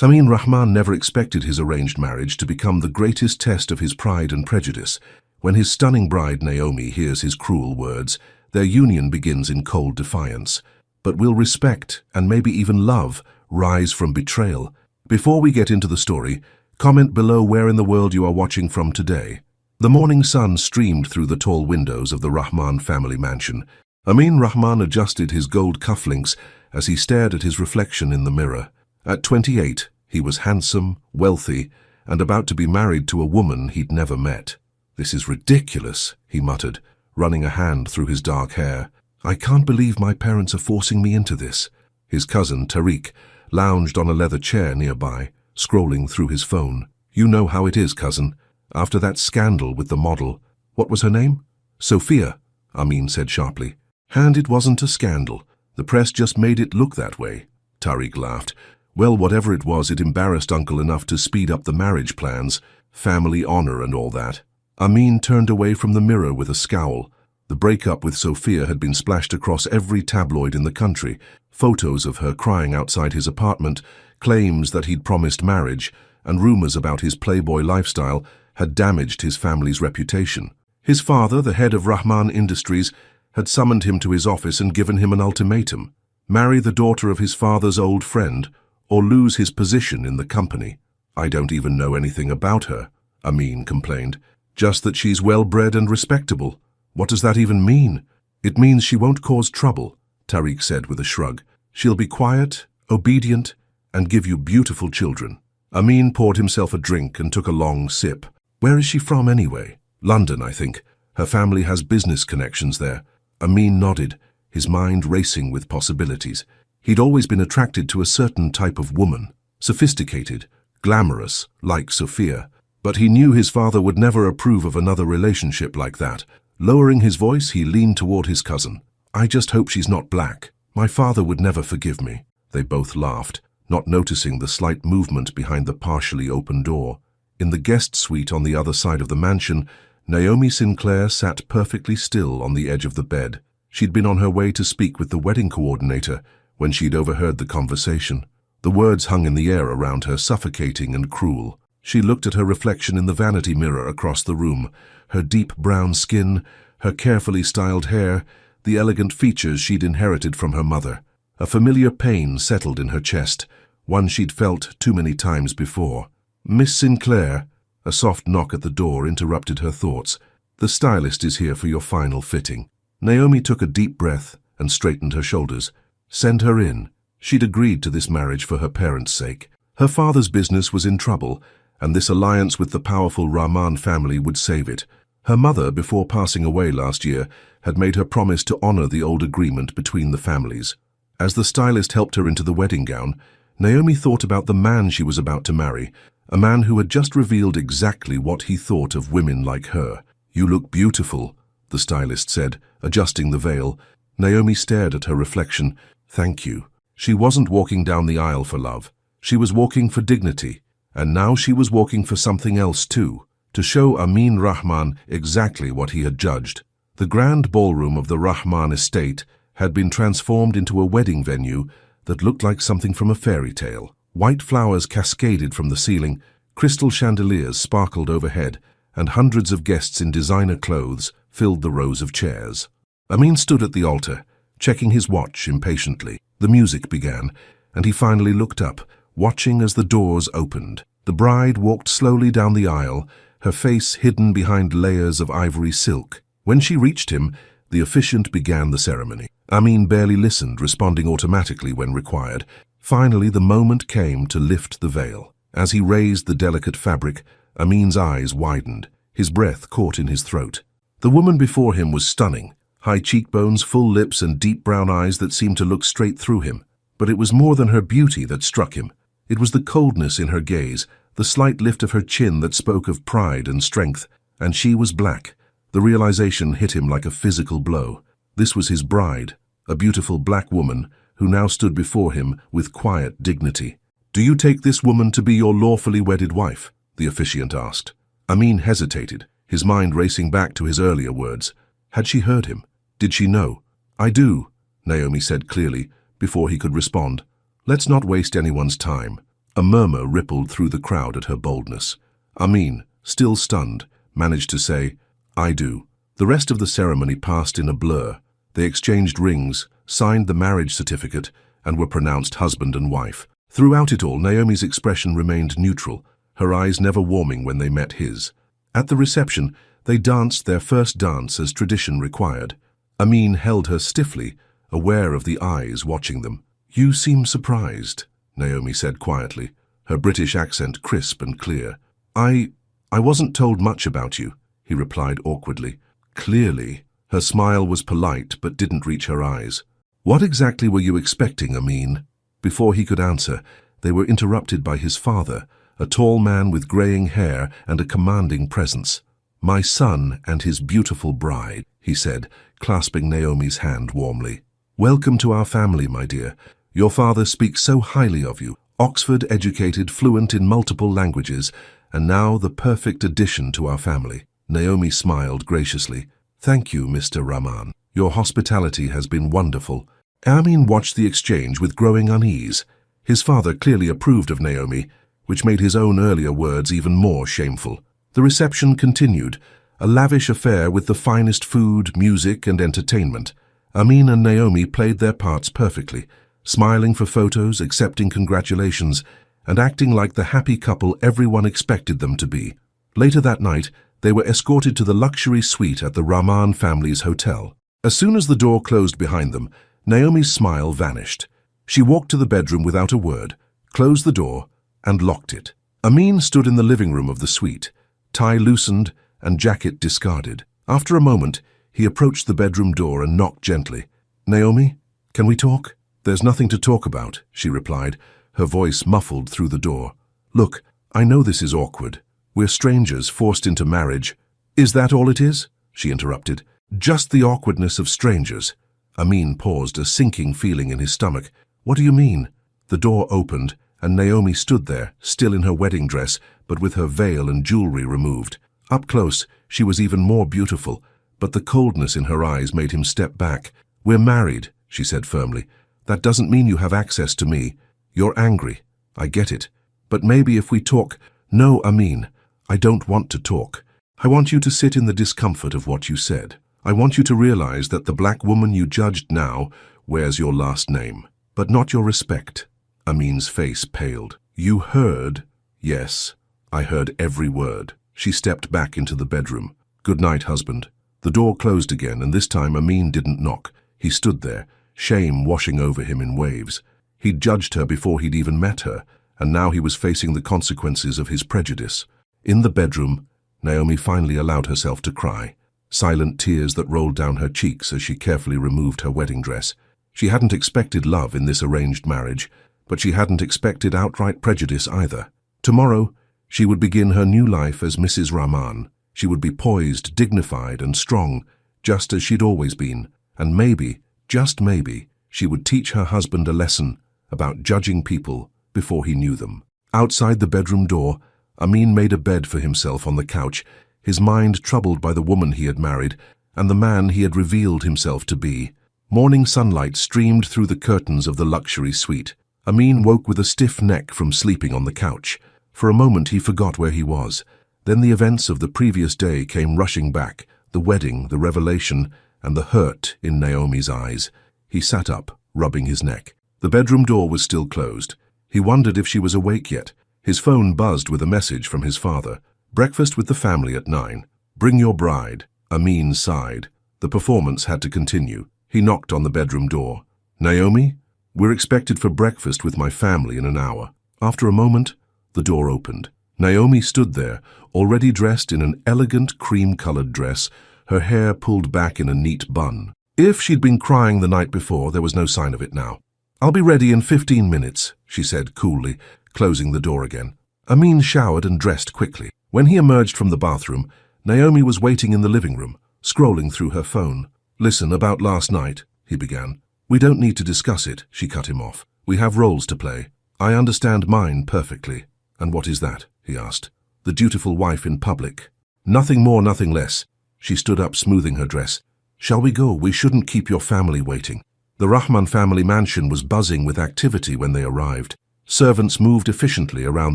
Amin Rahman never expected his arranged marriage to become the greatest test of his pride and prejudice. When his stunning bride Naomi hears his cruel words, their union begins in cold defiance. But will respect, and maybe even love, rise from betrayal? Before we get into the story, comment below where in the world you are watching from today. The morning sun streamed through the tall windows of the Rahman family mansion. Amin Rahman adjusted his gold cufflinks as he stared at his reflection in the mirror. At 28, he was handsome, wealthy, and about to be married to a woman he'd never met. "This is ridiculous," he muttered, running a hand through his dark hair. "I can't believe my parents are forcing me into this." His cousin, Tariq, lounged on a leather chair nearby, scrolling through his phone. "You know how it is, cousin. After that scandal with the model—" "What was her name?" "Sophia," Amin said sharply. "And it wasn't a scandal. The press just made it look that way." Tariq laughed. "Well, whatever it was, it embarrassed Uncle enough to speed up the marriage plans, family honor and all that." Amin turned away from the mirror with a scowl. The breakup with Sophia had been splashed across every tabloid in the country. Photos of her crying outside his apartment, claims that he'd promised marriage, and rumors about his playboy lifestyle had damaged his family's reputation. His father, the head of Rahman Industries, had summoned him to his office and given him an ultimatum: marry the daughter of his father's old friend, or lose his position in the company. "I don't even know anything about her," Amin complained. "Just that she's well-bred and respectable." "What does that even mean?" "It means she won't cause trouble," Tariq said with a shrug. "She'll be quiet, obedient, and give you beautiful children." Amin poured himself a drink and took a long sip. "Where is she from anyway?" "London, I think. Her family has business connections there." Amin nodded, his mind racing with possibilities. He'd always been attracted to a certain type of woman, sophisticated, glamorous, like Sophia. But he knew his father would never approve of another relationship like that. Lowering his voice, he leaned toward his cousin. "I just hope she's not black. My father would never forgive me." They both laughed, not noticing the slight movement behind the partially open door. In the guest suite on the other side of the mansion, Naomi Sinclair sat perfectly still on the edge of the bed. She'd been on her way to speak with the wedding coordinator when she'd overheard the conversation. The words hung in the air around her, suffocating and cruel. She looked at her reflection in the vanity mirror across the room, her deep brown skin, her carefully styled hair, the elegant features she'd inherited from her mother. A familiar pain settled in her chest, one she'd felt too many times before. "Miss Sinclair," a soft knock at the door interrupted her thoughts. "The stylist is here for your final fitting." Naomi took a deep breath and straightened her shoulders. Send her in. She'd agreed to this marriage for her parents' sake. Her father's business was in trouble, and this alliance with the powerful Rahman family would save it. Her mother, before passing away last year, had made her promise to honor the old agreement between the families. As the stylist helped her into the wedding gown, Naomi thought about the man she was about to marry, a man who had just revealed exactly what he thought of women like her. "You look beautiful," the stylist said, adjusting the veil. Naomi stared at her reflection. "Thank you." She wasn't walking down the aisle for love. She was walking for dignity. And now she was walking for something else too, to show Amin Rahman exactly what he had judged. The grand ballroom of the Rahman estate had been transformed into a wedding venue that looked like something from a fairy tale. White flowers cascaded from the ceiling, crystal chandeliers sparkled overhead, and hundreds of guests in designer clothes filled the rows of chairs. Amin stood at the altar, checking his watch impatiently. The music began, and he finally looked up, watching as the doors opened. The bride walked slowly down the aisle, her face hidden behind layers of ivory silk. When she reached him, the officiant began the ceremony. Amin barely listened, responding automatically when required. Finally, the moment came to lift the veil. As he raised the delicate fabric, Amin's eyes widened, his breath caught in his throat. The woman before him was stunning, high cheekbones, full lips, and deep brown eyes that seemed to look straight through him. But it was more than her beauty that struck him. It was the coldness in her gaze, the slight lift of her chin that spoke of pride and strength. And she was black. The realization hit him like a physical blow. This was his bride, a beautiful black woman who now stood before him with quiet dignity. "Do you take this woman to be your lawfully wedded wife?" the officiant asked. Amin hesitated, his mind racing back to his earlier words. Had she heard him? Did she know? "I do," Naomi said clearly, before he could respond. "Let's not waste anyone's time." A murmur rippled through the crowd at her boldness. Amin, still stunned, managed to say, "I do." The rest of the ceremony passed in a blur. They exchanged rings, signed the marriage certificate, and were pronounced husband and wife. Throughout it all, Naomi's expression remained neutral, her eyes never warming when they met his. At the reception, they danced their first dance as tradition required. Amin held her stiffly, aware of the eyes watching them. "You seem surprised," Naomi said quietly, her British accent crisp and clear. I wasn't told much about you," he replied awkwardly. "Clearly." Her smile was polite but didn't reach her eyes. "What exactly were you expecting, Amin?" Before he could answer, they were interrupted by his father, a tall man with graying hair and a commanding presence. "My son and his beautiful bride," he said, clasping Naomi's hand warmly. "Welcome to our family, my dear. Your father speaks so highly of you. Oxford-educated, fluent in multiple languages, and now the perfect addition to our family." Naomi smiled graciously. "Thank you, Mr. Rahman. Your hospitality has been wonderful." Amin watched the exchange with growing unease. His father clearly approved of Naomi, which made his own earlier words even more shameful. The reception continued, a lavish affair with the finest food, music, and entertainment. Amin and Naomi played their parts perfectly, smiling for photos, accepting congratulations, and acting like the happy couple everyone expected them to be. Later that night, they were escorted to the luxury suite at the Rahman family's hotel. As soon as the door closed behind them, Naomi's smile vanished. She walked to the bedroom without a word, closed the door, and locked it. Amin stood in the living room of the suite, tie loosened and jacket discarded. After a moment, he approached the bedroom door and knocked gently. "Naomi, can we talk?" "There's nothing to talk about," she replied, her voice muffled through the door. "Look, I know this is awkward. We're strangers forced into marriage." "Is that all it is?" she interrupted. "Just the awkwardness of strangers." Amin paused, a sinking feeling in his stomach. "What do you mean?" The door opened, and Naomi stood there, still in her wedding dress, but with her veil and jewelry removed. Up close, she was even more beautiful, but the coldness in her eyes made him step back. "We're married," she said firmly. "That doesn't mean you have access to me. You're angry. I get it. But maybe if we talk—" "No, Amin, I don't want to talk. I want you to sit in the discomfort of what you said. I want you to realize that the black woman you judged now wears your last name, but not your respect." Amin's face paled. "You heard?" "Yes, I heard every word." She stepped back into the bedroom. "Good night, husband." The door closed again, and this time Amin didn't knock. He stood there, shame washing over him in waves. He'd judged her before he'd even met her, and now he was facing the consequences of his prejudice. In the bedroom, Naomi finally allowed herself to cry, silent tears that rolled down her cheeks as she carefully removed her wedding dress. She hadn't expected love in this arranged marriage, but she hadn't expected outright prejudice either. Tomorrow, she would begin her new life as Mrs. Rahman. She would be poised, dignified, and strong, just as she'd always been. And maybe, just maybe, she would teach her husband a lesson about judging people before he knew them. Outside the bedroom door, Amin made a bed for himself on the couch, his mind troubled by the woman he had married and the man he had revealed himself to be. Morning sunlight streamed through the curtains of the luxury suite. Amin woke with a stiff neck from sleeping on the couch. For a moment he forgot where he was. Then the events of the previous day came rushing back, the wedding, the revelation, and the hurt in Naomi's eyes. He sat up, rubbing his neck. The bedroom door was still closed. He wondered if she was awake yet. His phone buzzed with a message from his father. "Breakfast with the family at 9. Bring your bride." Amin sighed. The performance had to continue. He knocked on the bedroom door. "Naomi, we're expected for breakfast with my family in an hour." After a moment, the door opened. Naomi stood there, already dressed in an elegant cream-colored dress, her hair pulled back in a neat bun. If she'd been crying the night before, there was no sign of it now. "I'll be ready in 15 minutes, she said coolly, closing the door again. Amin showered and dressed quickly. When he emerged from the bathroom, Naomi was waiting in the living room, scrolling through her phone. "Listen, about last night," he began. "We don't need to discuss it," she cut him off. "We have roles to play. I understand mine perfectly." "And what is that?" he asked. "The dutiful wife in public." "Nothing more, nothing less." She stood up, smoothing her dress. "Shall we go? We shouldn't keep your family waiting." The Rahman family mansion was buzzing with activity when they arrived. Servants moved efficiently around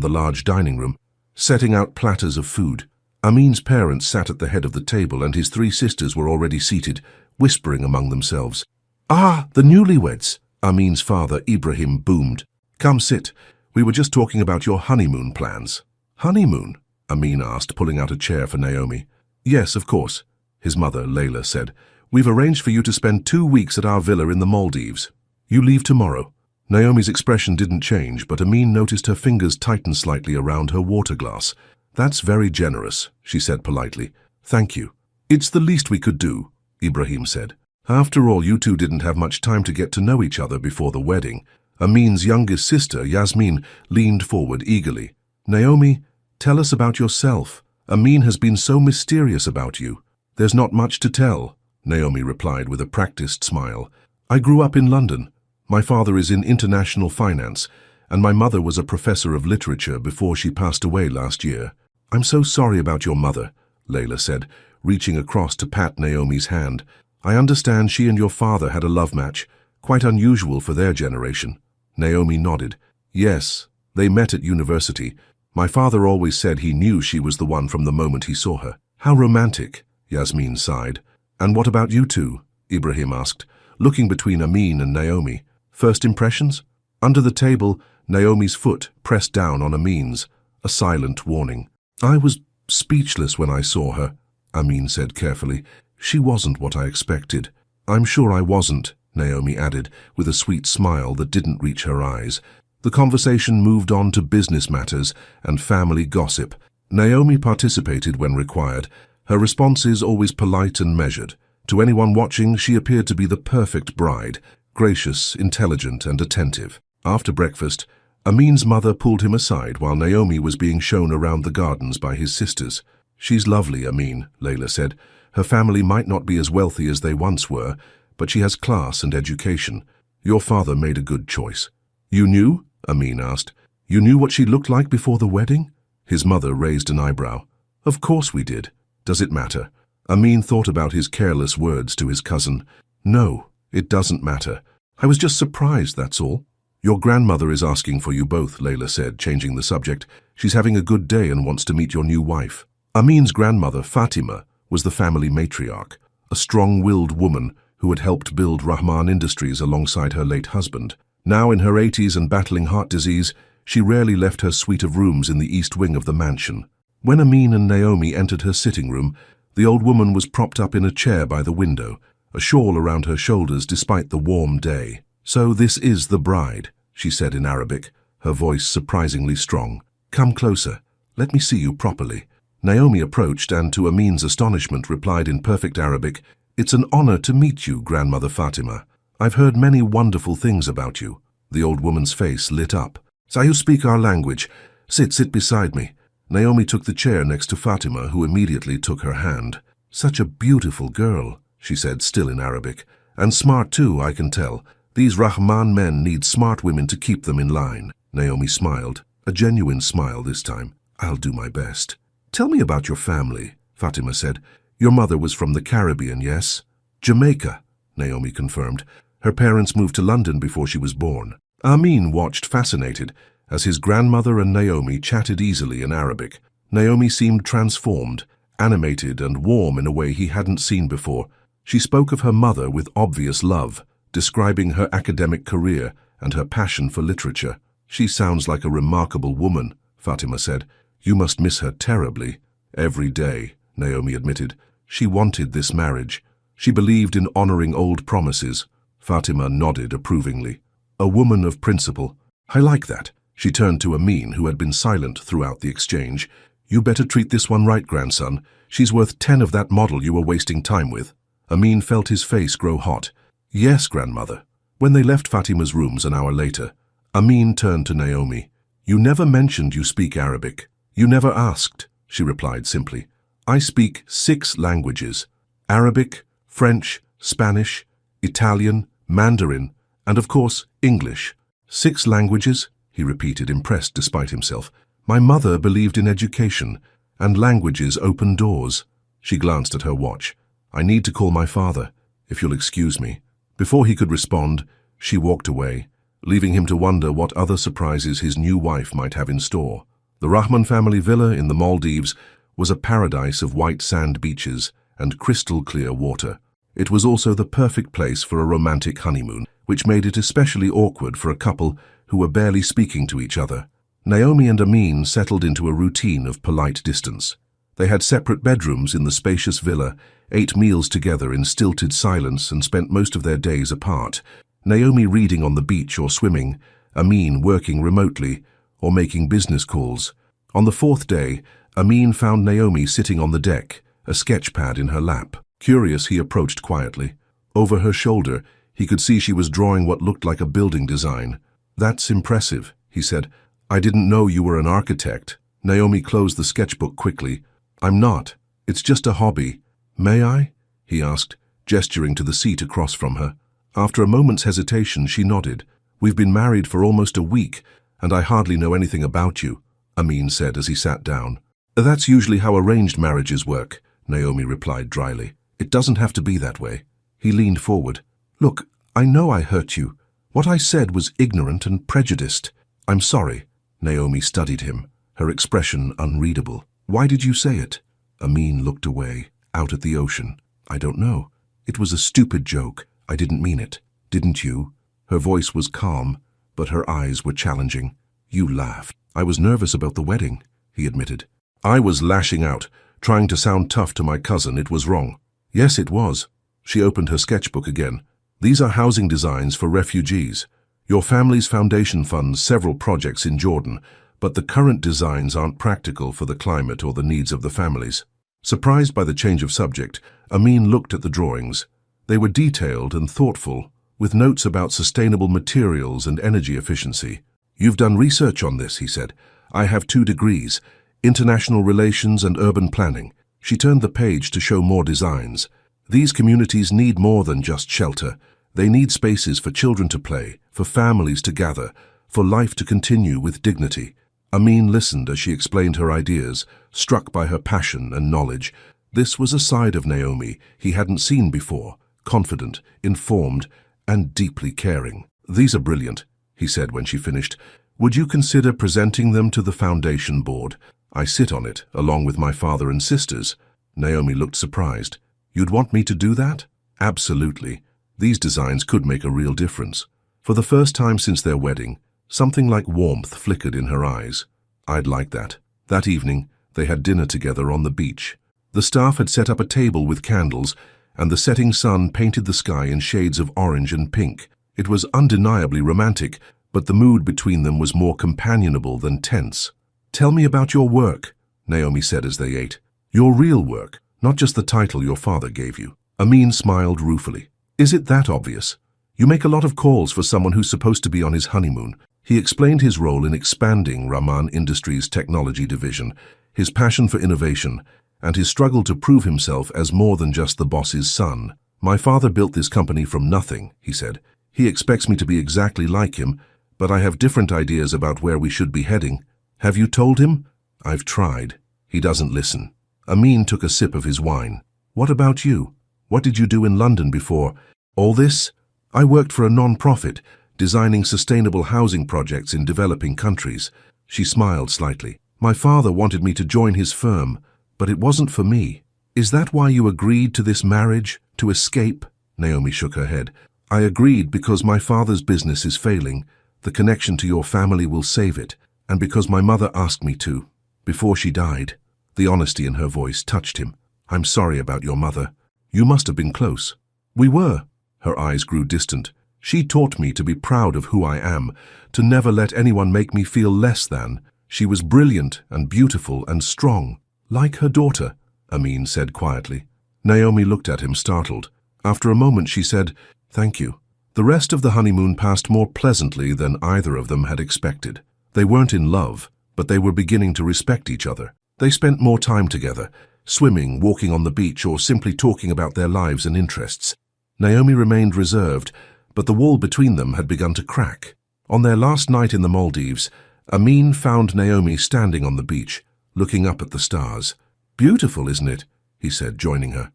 the large dining room, setting out platters of food. Amin's parents sat at the head of the table, and his 3 sisters were already seated, whispering among themselves. "Ah, the newlyweds!" Amin's father, Ibrahim, boomed. "Come sit. We were just talking about your honeymoon plans." "Honeymoon?" Amin asked, pulling out a chair for Naomi. "Yes, of course," his mother, Layla, said. "We've arranged for you to spend 2 weeks at our villa in the Maldives. You leave tomorrow." Naomi's expression didn't change, but Amin noticed her fingers tighten slightly around her water glass. "That's very generous," she said politely. "Thank you." "It's the least we could do," Ibrahim said. "After all, you two didn't have much time to get to know each other before the wedding." Amin's youngest sister, Yasmin, leaned forward eagerly. "Naomi, tell us about yourself. Amin has been so mysterious about you." "There's not much to tell," Naomi replied with a practiced smile. "I grew up in London. My father is in international finance, and my mother was a professor of literature before she passed away last year." "I'm so sorry about your mother," Layla said, reaching across to pat Naomi's hand. "I understand she and your father had a love match, quite unusual for their generation." Naomi nodded. "Yes, they met at university. My father always said he knew she was the one from the moment he saw her." "How romantic," Yasmin sighed. "And what about you two?" Ibrahim asked, looking between Amin and Naomi. "First impressions?" Under the table, Naomi's foot pressed down on Amin's, a silent warning. "I was speechless when I saw her," Amin said carefully. "She wasn't what I expected." "I'm sure I wasn't," Naomi added, with a sweet smile that didn't reach her eyes. The conversation moved on to business matters and family gossip. Naomi participated when required, her responses always polite and measured. To anyone watching, she appeared to be the perfect bride, gracious, intelligent, and attentive. After breakfast, Amin's mother pulled him aside while Naomi was being shown around the gardens by his sisters. "She's lovely, Amin," Layla said. "Her family might not be as wealthy as they once were, but she has class and education. Your father made a good choice." "You knew?" Amin asked. "You knew what she looked like before the wedding?" His mother raised an eyebrow. "Of course we did. Does it matter?" Amin thought about his careless words to his cousin. "No, it doesn't matter. I was just surprised, that's all." "Your grandmother is asking for you both," Layla said, changing the subject. "She's having a good day and wants to meet your new wife." Amin's grandmother, Fatima, was the family matriarch, a strong-willed woman who had helped build Rahman Industries alongside her late husband. Now in her 80s and battling heart disease, she rarely left her suite of rooms in the east wing of the mansion. When Amin and Naomi entered her sitting room, the old woman was propped up in a chair by the window, a shawl around her shoulders despite the warm day. "So this is the bride," she said in Arabic, her voice surprisingly strong. "Come closer. Let me see you properly." Naomi approached and, to Amin's astonishment, replied in perfect Arabic, "It's an honor to meet you, Grandmother Fatima. I've heard many wonderful things about you." The old woman's face lit up. "So you speak our language. Sit beside me." Naomi took the chair next to Fatima, who immediately took her hand. "Such a beautiful girl," she said, still in Arabic. "And smart too, I can tell. These Rahman men need smart women to keep them in line." Naomi smiled, a genuine smile this time. "I'll do my best." "Tell me about your family," Fatima said. "Your mother was from the Caribbean, yes?" "Jamaica," Naomi confirmed. "Her parents moved to London before she was born." Amin watched fascinated as his grandmother and Naomi chatted easily in Arabic. Naomi seemed transformed, animated and warm in a way he hadn't seen before. She spoke of her mother with obvious love, describing her academic career and her passion for literature. "She sounds like a remarkable woman," Fatima said. "You must miss her terribly." "Every day," Naomi admitted. She wanted this marriage. She believed in honoring old promises. Fatima nodded approvingly. "A woman of principle. I like that." She turned to Amin, who had been silent throughout the exchange. "You better treat this one right, grandson. She's worth 10 of that model you were wasting time with." Amin felt his face grow hot. "Yes, grandmother." When they left Fatima's rooms an hour later, Amin turned to Naomi. "You never mentioned you speak Arabic." "You never asked," she replied simply. "I speak 6 languages: Arabic, French, Spanish, Italian, Mandarin, and of course, English." "6 languages?" he repeated, impressed despite himself. "My mother believed in education, and languages open doors." She glanced at her watch. "I need to call my father, if you'll excuse me." Before he could respond, she walked away, leaving him to wonder what other surprises his new wife might have in store. The Rahman family villa in the Maldives was a paradise of white sand beaches and crystal-clear water. It was also the perfect place for a romantic honeymoon, which made it especially awkward for a couple who were barely speaking to each other. Naomi and Amin settled into a routine of polite distance. They had separate bedrooms in the spacious villa, ate meals together in stilted silence, and spent most of their days apart. Naomi reading on the beach or swimming, Amin working remotely or making business calls. On the fourth day, Amin found Naomi sitting on the deck, a sketch pad in her lap. Curious, he approached quietly. Over her shoulder, he could see she was drawing what looked like a building design. "That's impressive," he said. "I didn't know you were an architect." Naomi closed the sketchbook quickly. "I'm not. It's just a hobby." "May I?" he asked, gesturing to the seat across from her. After a moment's hesitation, she nodded. "We've been married for almost a week, and I hardly know anything about you," Amin said as he sat down. "That's usually how arranged marriages work," Naomi replied dryly. "It doesn't have to be that way." He leaned forward. "Look, I know I hurt you. What I said was ignorant and prejudiced. I'm sorry." Naomi studied him, her expression unreadable. "Why did you say it?" Amin looked away, out at the ocean. "I don't know. It was a stupid joke. I didn't mean it. Didn't you?" Her voice was calm, but her eyes were challenging. "You laughed." "I was nervous about the wedding," he admitted. "I was lashing out, trying to sound tough to my cousin. It was wrong." "Yes, it was." She opened her sketchbook again. "These are housing designs for refugees. Your family's foundation funds several projects in Jordan, but the current designs aren't practical for the climate or the needs of the families." Surprised by the change of subject, Amin looked at the drawings. They were detailed and thoughtful, with notes about sustainable materials and energy efficiency. "You've done research on this," he said. "I have 2 degrees, international relations and urban planning." She turned the page to show more designs. "These communities need more than just shelter. They need spaces for children to play, for families to gather, for life to continue with dignity." Amin listened as she explained her ideas, struck by her passion and knowledge. This was a side of Naomi he hadn't seen before, confident, informed, and deeply caring. "These are brilliant," he said when she finished. "Would you consider presenting them to the foundation board? I sit on it, along with my father and sisters." Naomi looked surprised. "You'd want me to do that?" "Absolutely. These designs could make a real difference." For the first time since their wedding, something like warmth flickered in her eyes. "I'd like that." That evening, they had dinner together on the beach. The staff had set up a table with candles, and the setting sun painted the sky in shades of orange and pink. It was undeniably romantic, but the mood between them was more companionable than tense. "Tell me about your work," Naomi said as they ate. "Your real work, not just the title your father gave you." Amin smiled ruefully. "Is it that obvious? You make a lot of calls for someone who's supposed to be on his honeymoon." He explained his role in expanding Rahman Industries' technology division, his passion for innovation, and his struggle to prove himself as more than just the boss's son. "My father built this company from nothing," he said. "He expects me to be exactly like him, but I have different ideas about where we should be heading." "Have you told him?" "I've tried. He doesn't listen." Amin took a sip of his wine. "What about you? What did you do in London before all this?" "I worked for a non-profit, designing sustainable housing projects in developing countries." She smiled slightly. "My father wanted me to join his firm, but it wasn't for me." "Is that why you agreed to this marriage, to escape?" Naomi shook her head. "I agreed because my father's business is failing. The connection to your family will save it, and because my mother asked me to, before she died." The honesty in her voice touched him. "I'm sorry about your mother. You must have been close." "We were." Her eyes grew distant. "She taught me to be proud of who I am, to never let anyone make me feel less than. She was brilliant and beautiful and strong, like her daughter," Amin said quietly. Naomi looked at him, startled. After a moment she said, "Thank you." The rest of the honeymoon passed more pleasantly than either of them had expected. They weren't in love, but they were beginning to respect each other. They spent more time together, swimming, walking on the beach, or simply talking about their lives and interests. Naomi remained reserved, but the wall between them had begun to crack. On their last night in the Maldives, Amin found Naomi standing on the beach, looking up at the stars. "Beautiful, isn't it?" he said, joining her.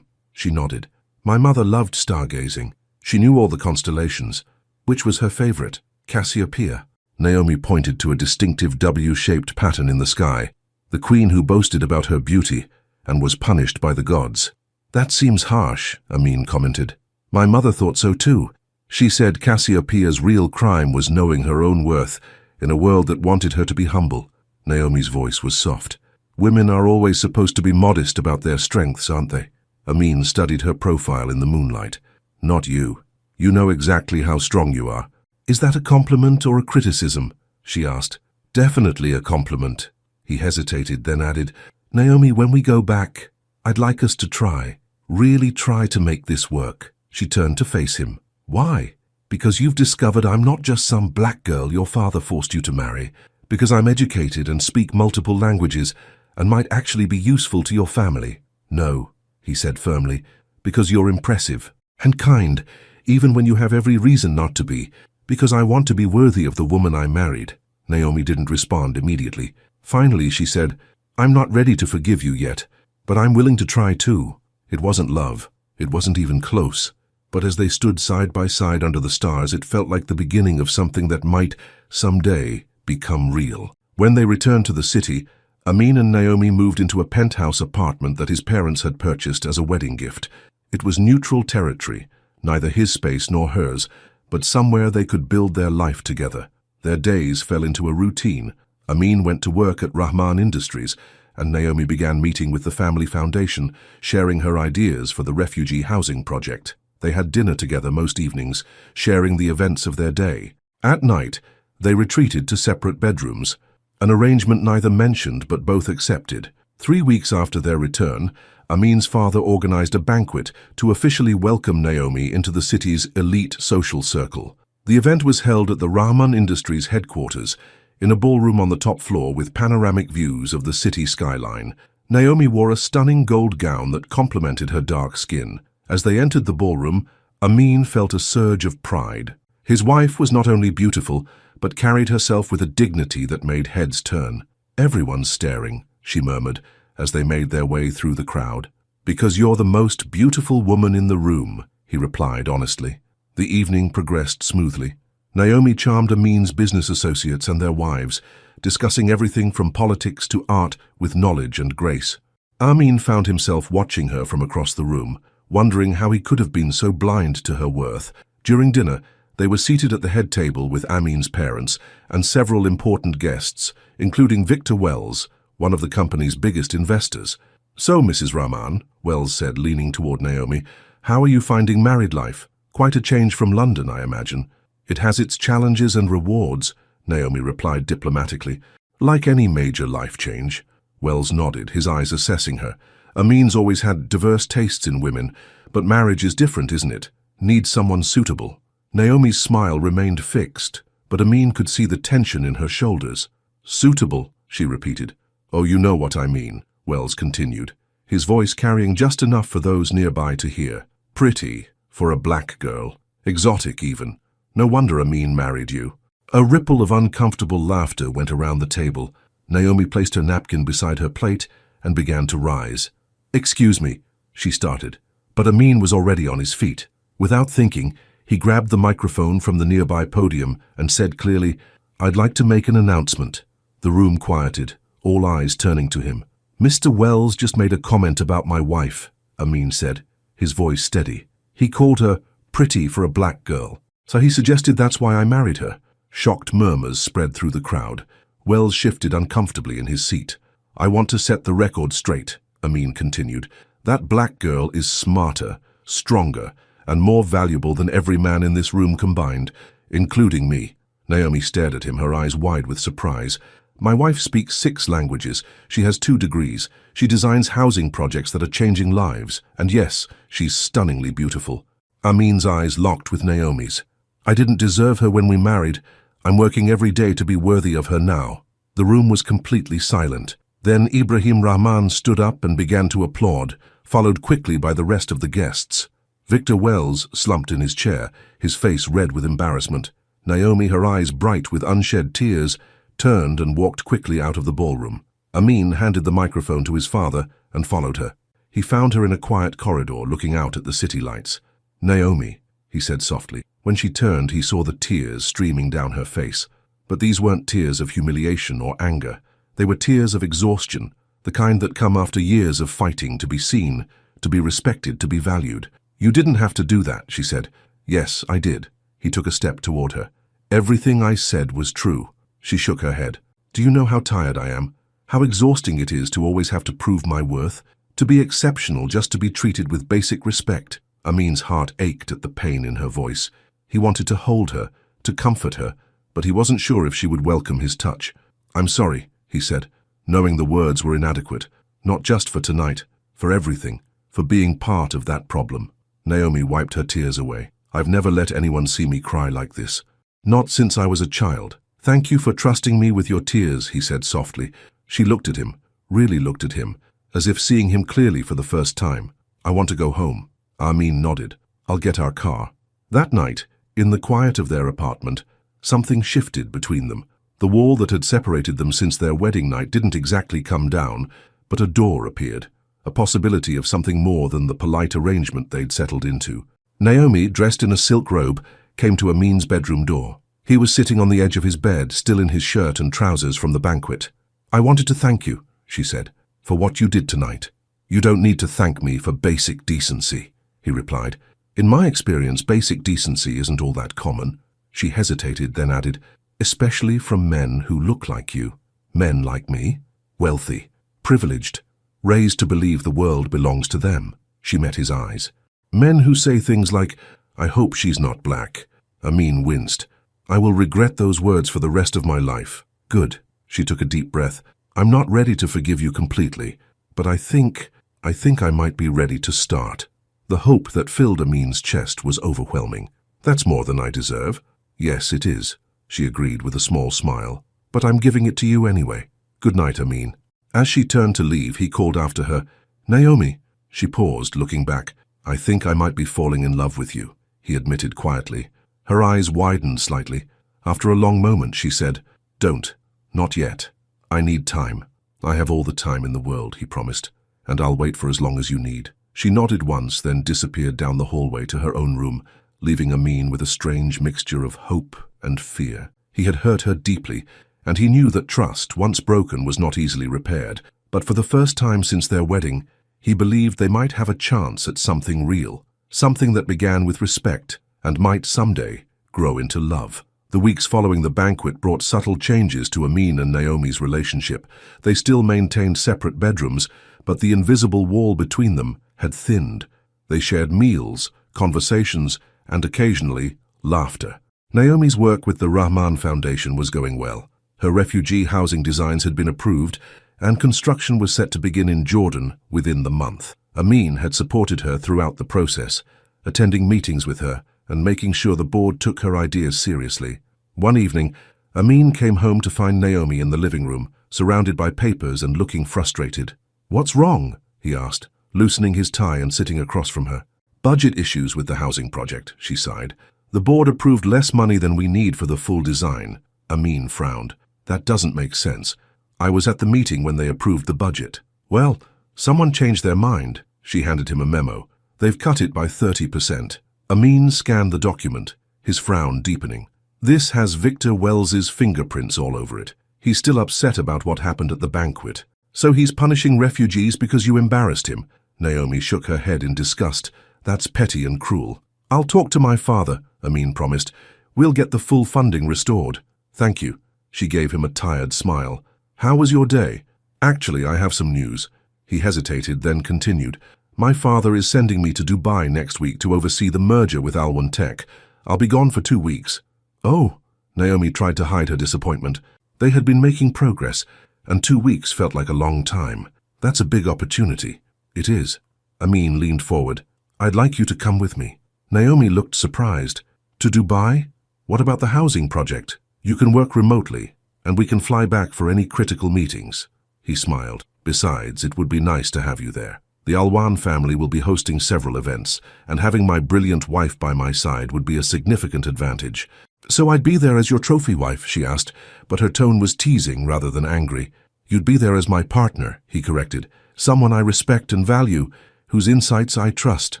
She nodded. "My mother loved stargazing. She knew all the constellations. Which was her favorite? Cassiopeia. Naomi pointed to a distinctive W-shaped pattern in the sky, the queen who boasted about her beauty and was punished by the gods. That seems harsh, Amin commented. My mother thought so too. She said Cassiopeia's real crime was knowing her own worth in a world that wanted her to be humble. Naomi's voice was soft. Women are always supposed to be modest about their strengths, aren't they? Amin studied her profile in the moonlight. Not you. You know exactly how strong you are. Is that a compliment or a criticism? She asked. Definitely a compliment. He hesitated, then added, Naomi, when we go back, I'd like us to really try to make this work. She turned to face him. Why? Because you've discovered I'm not just some black girl your father forced you to marry. Because I'm educated and speak multiple languages and might actually be useful to your family. No, he said firmly, because you're impressive and kind, even when you have every reason not to be. Because I want to be worthy of the woman I married. Naomi didn't respond immediately. Finally, she said, I'm not ready to forgive you yet, but I'm willing to try too. It wasn't love. It wasn't even close. But as they stood side by side under the stars, it felt like the beginning of something that might, someday, become real. When they returned to the city, Amin and Naomi moved into a penthouse apartment that his parents had purchased as a wedding gift. It was neutral territory, neither his space nor hers, but somewhere they could build their life together. Their days fell into a routine. Amin went to work at Rahman Industries, and Naomi began meeting with the family foundation, sharing her ideas for the refugee housing project. They had dinner together most evenings, sharing the events of their day. At night, they retreated to separate bedrooms, an arrangement neither mentioned but both accepted. 3 weeks after their return, Amin's father organized a banquet to officially welcome Naomi into the city's elite social circle. The event was held at the Rahman Industries headquarters, in a ballroom on the top floor with panoramic views of the city skyline. Naomi wore a stunning gold gown that complemented her dark skin. As they entered the ballroom, Amin felt a surge of pride. His wife was not only beautiful, but carried herself with a dignity that made heads turn. Everyone's staring, she murmured, as they made their way through the crowd. Because you're the most beautiful woman in the room, he replied honestly. The evening progressed smoothly. Naomi charmed Amin's business associates and their wives, discussing everything from politics to art with knowledge and grace. Amin found himself watching her from across the room, wondering how he could have been so blind to her worth. During dinner, they were seated at the head table with Amin's parents and several important guests, including Victor Wells, one of the company's biggest investors. So, Mrs. Rahman, Wells said, leaning toward Naomi, how are you finding married life? Quite a change from London, I imagine. It has its challenges and rewards, Naomi replied diplomatically. Like any major life change. Wells nodded, his eyes assessing her. Amin's always had diverse tastes in women, but marriage is different, isn't it? Needs someone suitable. Naomi's smile remained fixed, but Amin could see the tension in her shoulders. Suitable, she repeated. Oh, you know what I mean, Wells continued, his voice carrying just enough for those nearby to hear. Pretty, for a black girl. Exotic, even. No wonder Amin married you. A ripple of uncomfortable laughter went around the table. Naomi placed her napkin beside her plate and began to rise. Excuse me, she started, but Amin was already on his feet. Without thinking, he grabbed the microphone from the nearby podium and said clearly, I'd like to make an announcement. The room quieted, all eyes turning to him. Mr. Wells just made a comment about my wife, Amin said, his voice steady. He called her pretty for a black girl, so he suggested that's why I married her. Shocked murmurs spread through the crowd. Wells shifted uncomfortably in his seat. I want to set the record straight, Amin continued. That black girl is smarter, stronger, and more valuable than every man in this room combined, including me. Naomi stared at him, her eyes wide with surprise. My wife speaks 6 languages. She has 2 degrees. She designs housing projects that are changing lives. And yes, she's stunningly beautiful. Amin's eyes locked with Naomi's. I didn't deserve her when we married. I'm working every day to be worthy of her now. The room was completely silent. Then Ibrahim Rahman stood up and began to applaud, followed quickly by the rest of the guests. Victor Wells slumped in his chair, his face red with embarrassment. Naomi, her eyes bright with unshed tears, turned and walked quickly out of the ballroom. Amin handed the microphone to his father and followed her. He found her in a quiet corridor looking out at the city lights. Naomi, he said softly, When she turned, he saw the tears streaming down her face. But these weren't tears of humiliation or anger. They were tears of exhaustion, the kind that come after years of fighting to be seen, to be respected, to be valued. "You didn't have to do that," she said. "Yes, I did." He took a step toward her. "Everything I said was true." She shook her head. "Do you know how tired I am? How exhausting it is to always have to prove my worth? To be exceptional just to be treated with basic respect." Amin's heart ached at the pain in her voice. He wanted to hold her, to comfort her, but he wasn't sure if she would welcome his touch. "I'm sorry," he said, knowing the words were inadequate. "Not just for tonight, for everything, for being part of that problem." Naomi wiped her tears away. "I've never let anyone see me cry like this. Not since I was a child." "Thank you for trusting me with your tears," he said softly. She looked at him, really looked at him, as if seeing him clearly for the first time. "I want to go home." Amin nodded. "I'll get our car." That night, in the quiet of their apartment, something shifted between them. The wall that had separated them since their wedding night didn't exactly come down, but a door appeared, a possibility of something more than the polite arrangement they'd settled into. Naomi, dressed in a silk robe, came to Amin's bedroom door. He was sitting on the edge of his bed, still in his shirt and trousers from the banquet. "I wanted to thank you," she said, "for what you did tonight." "You don't need to thank me for basic decency," he replied. "In my experience, basic decency isn't all that common." She hesitated, then added, "Especially from men who look like you. Men like me, wealthy, privileged, raised to believe the world belongs to them." She met his eyes. "Men who say things like, 'I hope she's not black.'" Amin winced. "I will regret those words for the rest of my life." "Good." She took a deep breath. "I'm not ready to forgive you completely, but I think I might be ready to start." The hope that filled Amin's chest was overwhelming. "That's more than I deserve." "Yes, it is," she agreed with a small smile. "But I'm giving it to you anyway. Good night, Amin." As she turned to leave, he called after her, "Naomi." She paused, looking back. "I think I might be falling in love with you," he admitted quietly. Her eyes widened slightly. After a long moment, she said, "Don't. Not yet. I need time." "I have all the time in the world," he promised, "and I'll wait for as long as you need." She nodded once, then disappeared down the hallway to her own room, leaving Amin with a strange mixture of hope and fear. He had hurt her deeply, and he knew that trust, once broken, was not easily repaired. But for the first time since their wedding, he believed they might have a chance at something real, something that began with respect and might someday grow into love. The weeks following the banquet brought subtle changes to Amin and Naomi's relationship. They still maintained separate bedrooms, but the invisible wall between them had thinned. They shared meals, conversations, and occasionally, laughter. Naomi's work with the Rahman Foundation was going well. Her refugee housing designs had been approved, and construction was set to begin in Jordan within the month. Amin had supported her throughout the process, attending meetings with her and making sure the board took her ideas seriously. One evening, Amin came home to find Naomi in the living room, surrounded by papers and looking frustrated. "What's wrong?" he asked, loosening his tie and sitting across from her. "Budget issues with the housing project," she sighed. "The board approved less money than we need for the full design." Amin frowned. "That doesn't make sense. I was at the meeting when they approved the budget." "Well, someone changed their mind." She handed him a memo. "They've cut it by 30%. Amin scanned the document, his frown deepening. "This has Victor Wells's fingerprints all over it. He's still upset about what happened at the banquet. So he's punishing refugees because you embarrassed him." Naomi shook her head in disgust. "That's petty and cruel." "I'll talk to my father," Amin promised. "We'll get the full funding restored." "Thank you." She gave him a tired smile. "How was your day?" "Actually, I have some news." He hesitated, then continued. "My father is sending me to Dubai next week to oversee the merger with Alwan Tech. I'll be gone for 2 weeks. "Oh," Naomi tried to hide her disappointment. They had been making progress, and 2 weeks felt like a long time. "That's a big opportunity." "It is." Amin leaned forward. "I'd like you to come with me." Naomi looked surprised. "To Dubai? What about the housing project?" "You can work remotely, and we can fly back for any critical meetings." He smiled. "Besides, it would be nice to have you there. The Alwan family will be hosting several events, and having my brilliant wife by my side would be a significant advantage." "So I'd be there as your trophy wife?" she asked, but her tone was teasing rather than angry. "You'd be there as my partner," he corrected. "Someone I respect and value, whose insights I trust."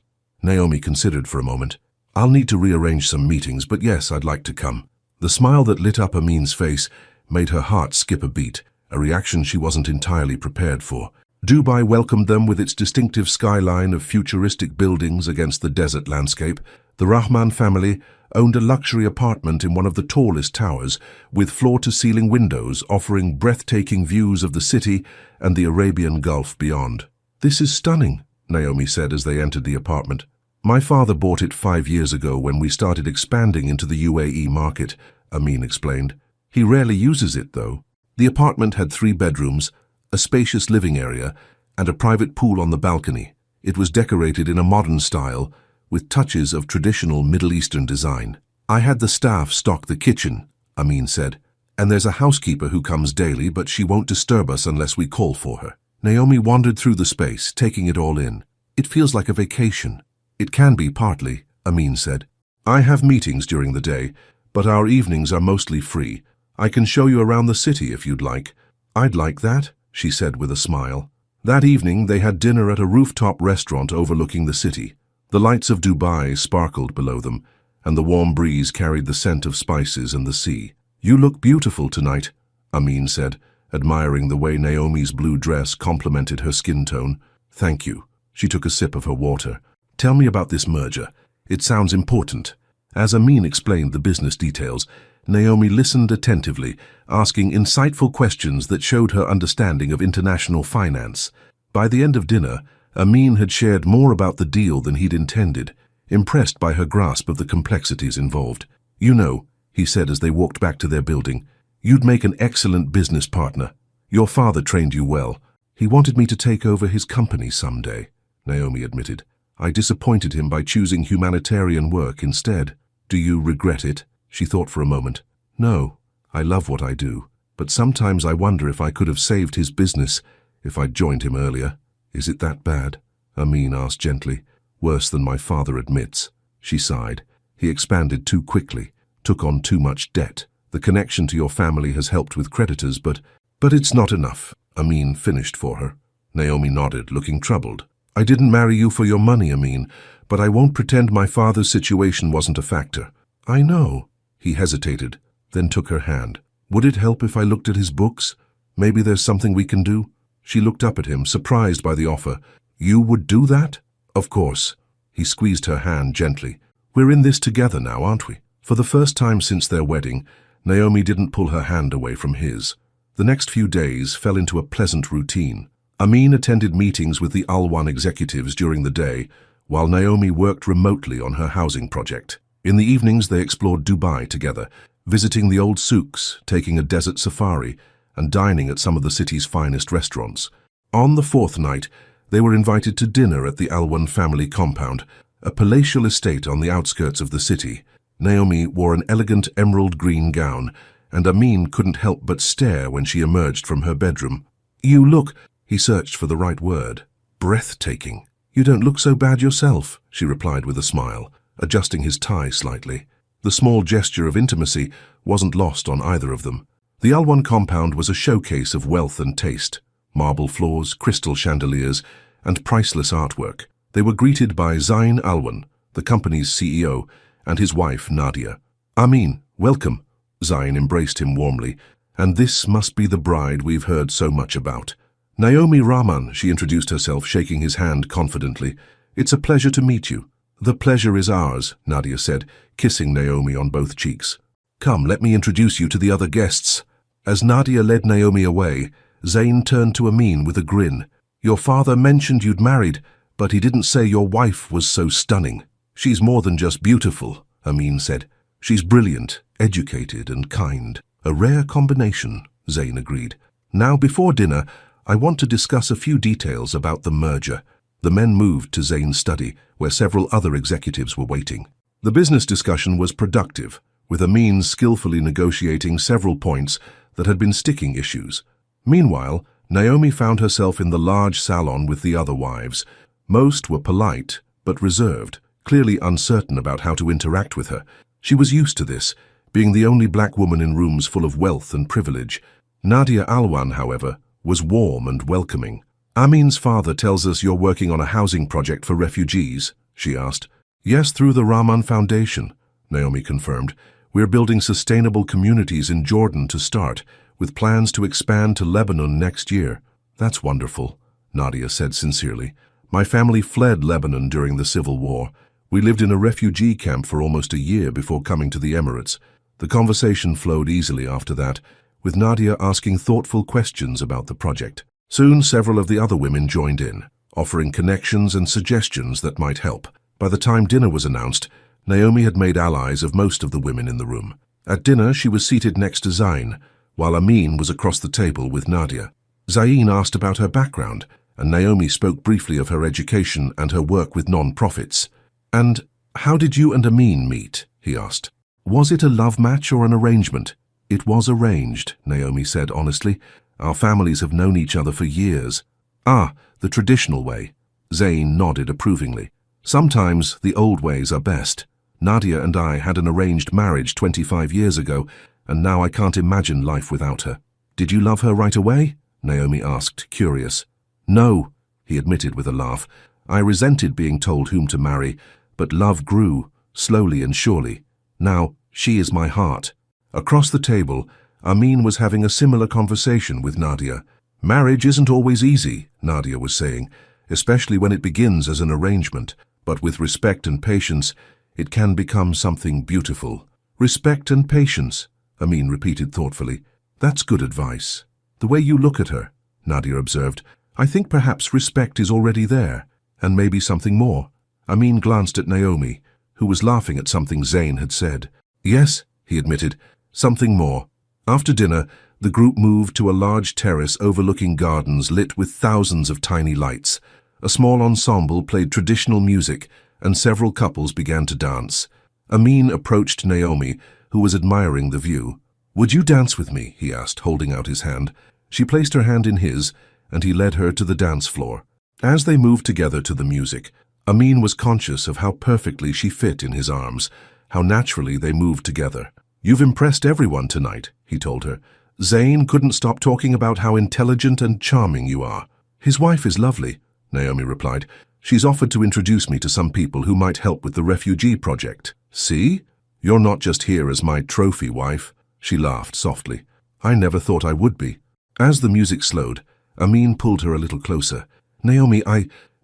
Naomi considered for a moment. I'll need to rearrange some meetings, but yes, I'd like to come. The smile that lit up Amin's face made her heart skip a beat, a reaction she wasn't entirely prepared for. Dubai welcomed them with its distinctive skyline of futuristic buildings against the desert landscape. The Rahman family owned a luxury apartment in one of the tallest towers, with floor-to-ceiling windows offering breathtaking views of the city and the Arabian Gulf beyond. "This is stunning," Naomi said as they entered the apartment. "My father bought it 5 years ago when we started expanding into the UAE market," Amin explained. "He rarely uses it, though." The apartment had 3 bedrooms, a spacious living area, and a private pool on the balcony. It was decorated in a modern style, with touches of traditional Middle Eastern design. "I had the staff stock the kitchen," Amin said, "and there's a housekeeper who comes daily, but she won't disturb us unless we call for her." Naomi wandered through the space, taking it all in. "It feels like a vacation." "It can be partly," Amin said. "I have meetings during the day, but our evenings are mostly free. I can show you around the city if you'd like." "I'd like that," she said with a smile. That evening they had dinner at a rooftop restaurant overlooking the city. The lights of Dubai sparkled below them, and the warm breeze carried the scent of spices and the sea. "You look beautiful tonight," Amin said, admiring the way Naomi's blue dress complemented her skin tone. "Thank you." She took a sip of her water. "Tell me about this merger. It sounds important." As Amin explained the business details, Naomi listened attentively, asking insightful questions that showed her understanding of international finance. By the end of dinner, Amin had shared more about the deal than he'd intended, impressed by her grasp of the complexities involved. "You know," he said as they walked back to their building, "you'd make an excellent business partner. Your father trained you well. He wanted me to take over his company someday," Naomi admitted. "I disappointed him by choosing humanitarian work instead." "Do you regret it?" She thought for a moment. "No, I love what I do, but sometimes I wonder if I could have saved his business if I'd joined him earlier." "Is it that bad?" Amin asked gently. "Worse than my father admits." She sighed. "He expanded too quickly, took on too much debt. The connection to your family has helped with creditors, but it's not enough," Amin finished for her. Naomi nodded, looking troubled. "I didn't marry you for your money, Amin, but I won't pretend my father's situation wasn't a factor." "I know." He hesitated, then took her hand. "Would it help if I looked at his books? Maybe there's something we can do?" She looked up at him, surprised by the offer. "You would do that?" "Of course." He squeezed her hand gently. "We're in this together now, aren't we?" For the first time since their wedding, Naomi didn't pull her hand away from his. The next few days fell into a pleasant routine. Amin attended meetings with the Al1 executives during the day, while Naomi worked remotely on her housing project. In the evenings they explored Dubai together, visiting the old souks, taking a desert safari, and dining at some of the city's finest restaurants. On the 4th night, they were invited to dinner at the Al1 family compound, a palatial estate on the outskirts of the city. Naomi wore an elegant emerald green gown, and Amin couldn't help but stare when she emerged from her bedroom. "You look," he searched for the right word, "breathtaking." "You don't look so bad yourself," she replied with a smile, adjusting his tie slightly. The small gesture of intimacy wasn't lost on either of them. The Al1 compound was a showcase of wealth and taste. Marble floors, crystal chandeliers, and priceless artwork. They were greeted by Zain Alwan, the company's CEO, and his wife, Nadia. "Amin, welcome." Zain embraced him warmly. "And this must be the bride we've heard so much about." "Naomi Rahman," she introduced herself, shaking his hand confidently. "It's a pleasure to meet you." "The pleasure is ours," Nadia said, kissing Naomi on both cheeks. "Come, let me introduce you to the other guests." As Nadia led Naomi away, Zain turned to Amin with a grin. "Your father mentioned you'd married, but he didn't say your wife was so stunning." "She's more than just beautiful," Amin said. "She's brilliant, educated, and kind." "A rare combination," Zain agreed. "Now, before dinner, I want to discuss a few details about the merger." The men moved to Zain's study, where several other executives were waiting. The business discussion was productive, with Amin skillfully negotiating several points that had been sticking issues. Meanwhile, Naomi found herself in the large salon with the other wives. Most were polite, but reserved, clearly uncertain about how to interact with her. She was used to this, being the only black woman in rooms full of wealth and privilege. Nadia Alwan, however, was warm and welcoming. "Amin's father tells us you're working on a housing project for refugees," she asked. Yes, through the Rahman Foundation, Naomi confirmed. We're building sustainable communities in Jordan to start, with plans to expand to Lebanon next year. That's wonderful, Nadia said sincerely. My family fled Lebanon during the civil war. We lived in a refugee camp for almost a year before coming to the Emirates. The conversation flowed easily after that, with Nadia asking thoughtful questions about the project. Soon, several of the other women joined in, offering connections and suggestions that might help. By the time dinner was announced, Naomi had made allies of most of the women in the room. At dinner, she was seated next to Zain, while Amin was across the table with Nadia. Zain asked about her background, and Naomi spoke briefly of her education and her work with non-profits. "And how did you and Amin meet?" he asked. "Was it a love match or an arrangement?" "It was arranged," Naomi said honestly. "Our families have known each other for years." "Ah, the traditional way." Zain nodded approvingly. "Sometimes the old ways are best. Nadia and I had an arranged marriage 25 years ago, and now I can't imagine life without her." "Did you love her right away?" Naomi asked, curious. "No," he admitted with a laugh. "I resented being told whom to marry, but love grew, slowly and surely. Now, she is my heart." Across the table, Amin was having a similar conversation with Nadia. "Marriage isn't always easy," Nadia was saying, "especially when it begins as an arrangement. But with respect and patience, it can become something beautiful." "Respect and patience," Amin repeated thoughtfully. "That's good advice." "The way you look at her," Nadia observed, "I think perhaps respect is already there, and maybe something more." Amin glanced at Naomi, who was laughing at something Zain had said. "Yes," he admitted, "something more." After dinner, the group moved to a large terrace overlooking gardens lit with thousands of tiny lights. A small ensemble played traditional music, and several couples began to dance. Amin approached Naomi, who was admiring the view. "Would you dance with me?" he asked, holding out his hand. She placed her hand in his, and he led her to the dance floor. As they moved together to the music, Amin was conscious of how perfectly she fit in his arms, how naturally they moved together. "You've impressed everyone tonight," he told her. "Zain couldn't stop talking about how intelligent and charming you are." "His wife is lovely," Naomi replied. "She's offered to introduce me to some people who might help with the refugee project." "See? You're not just here as my trophy wife." She laughed softly. "I never thought I would be." As the music slowed, Amin pulled her a little closer. "Naomi,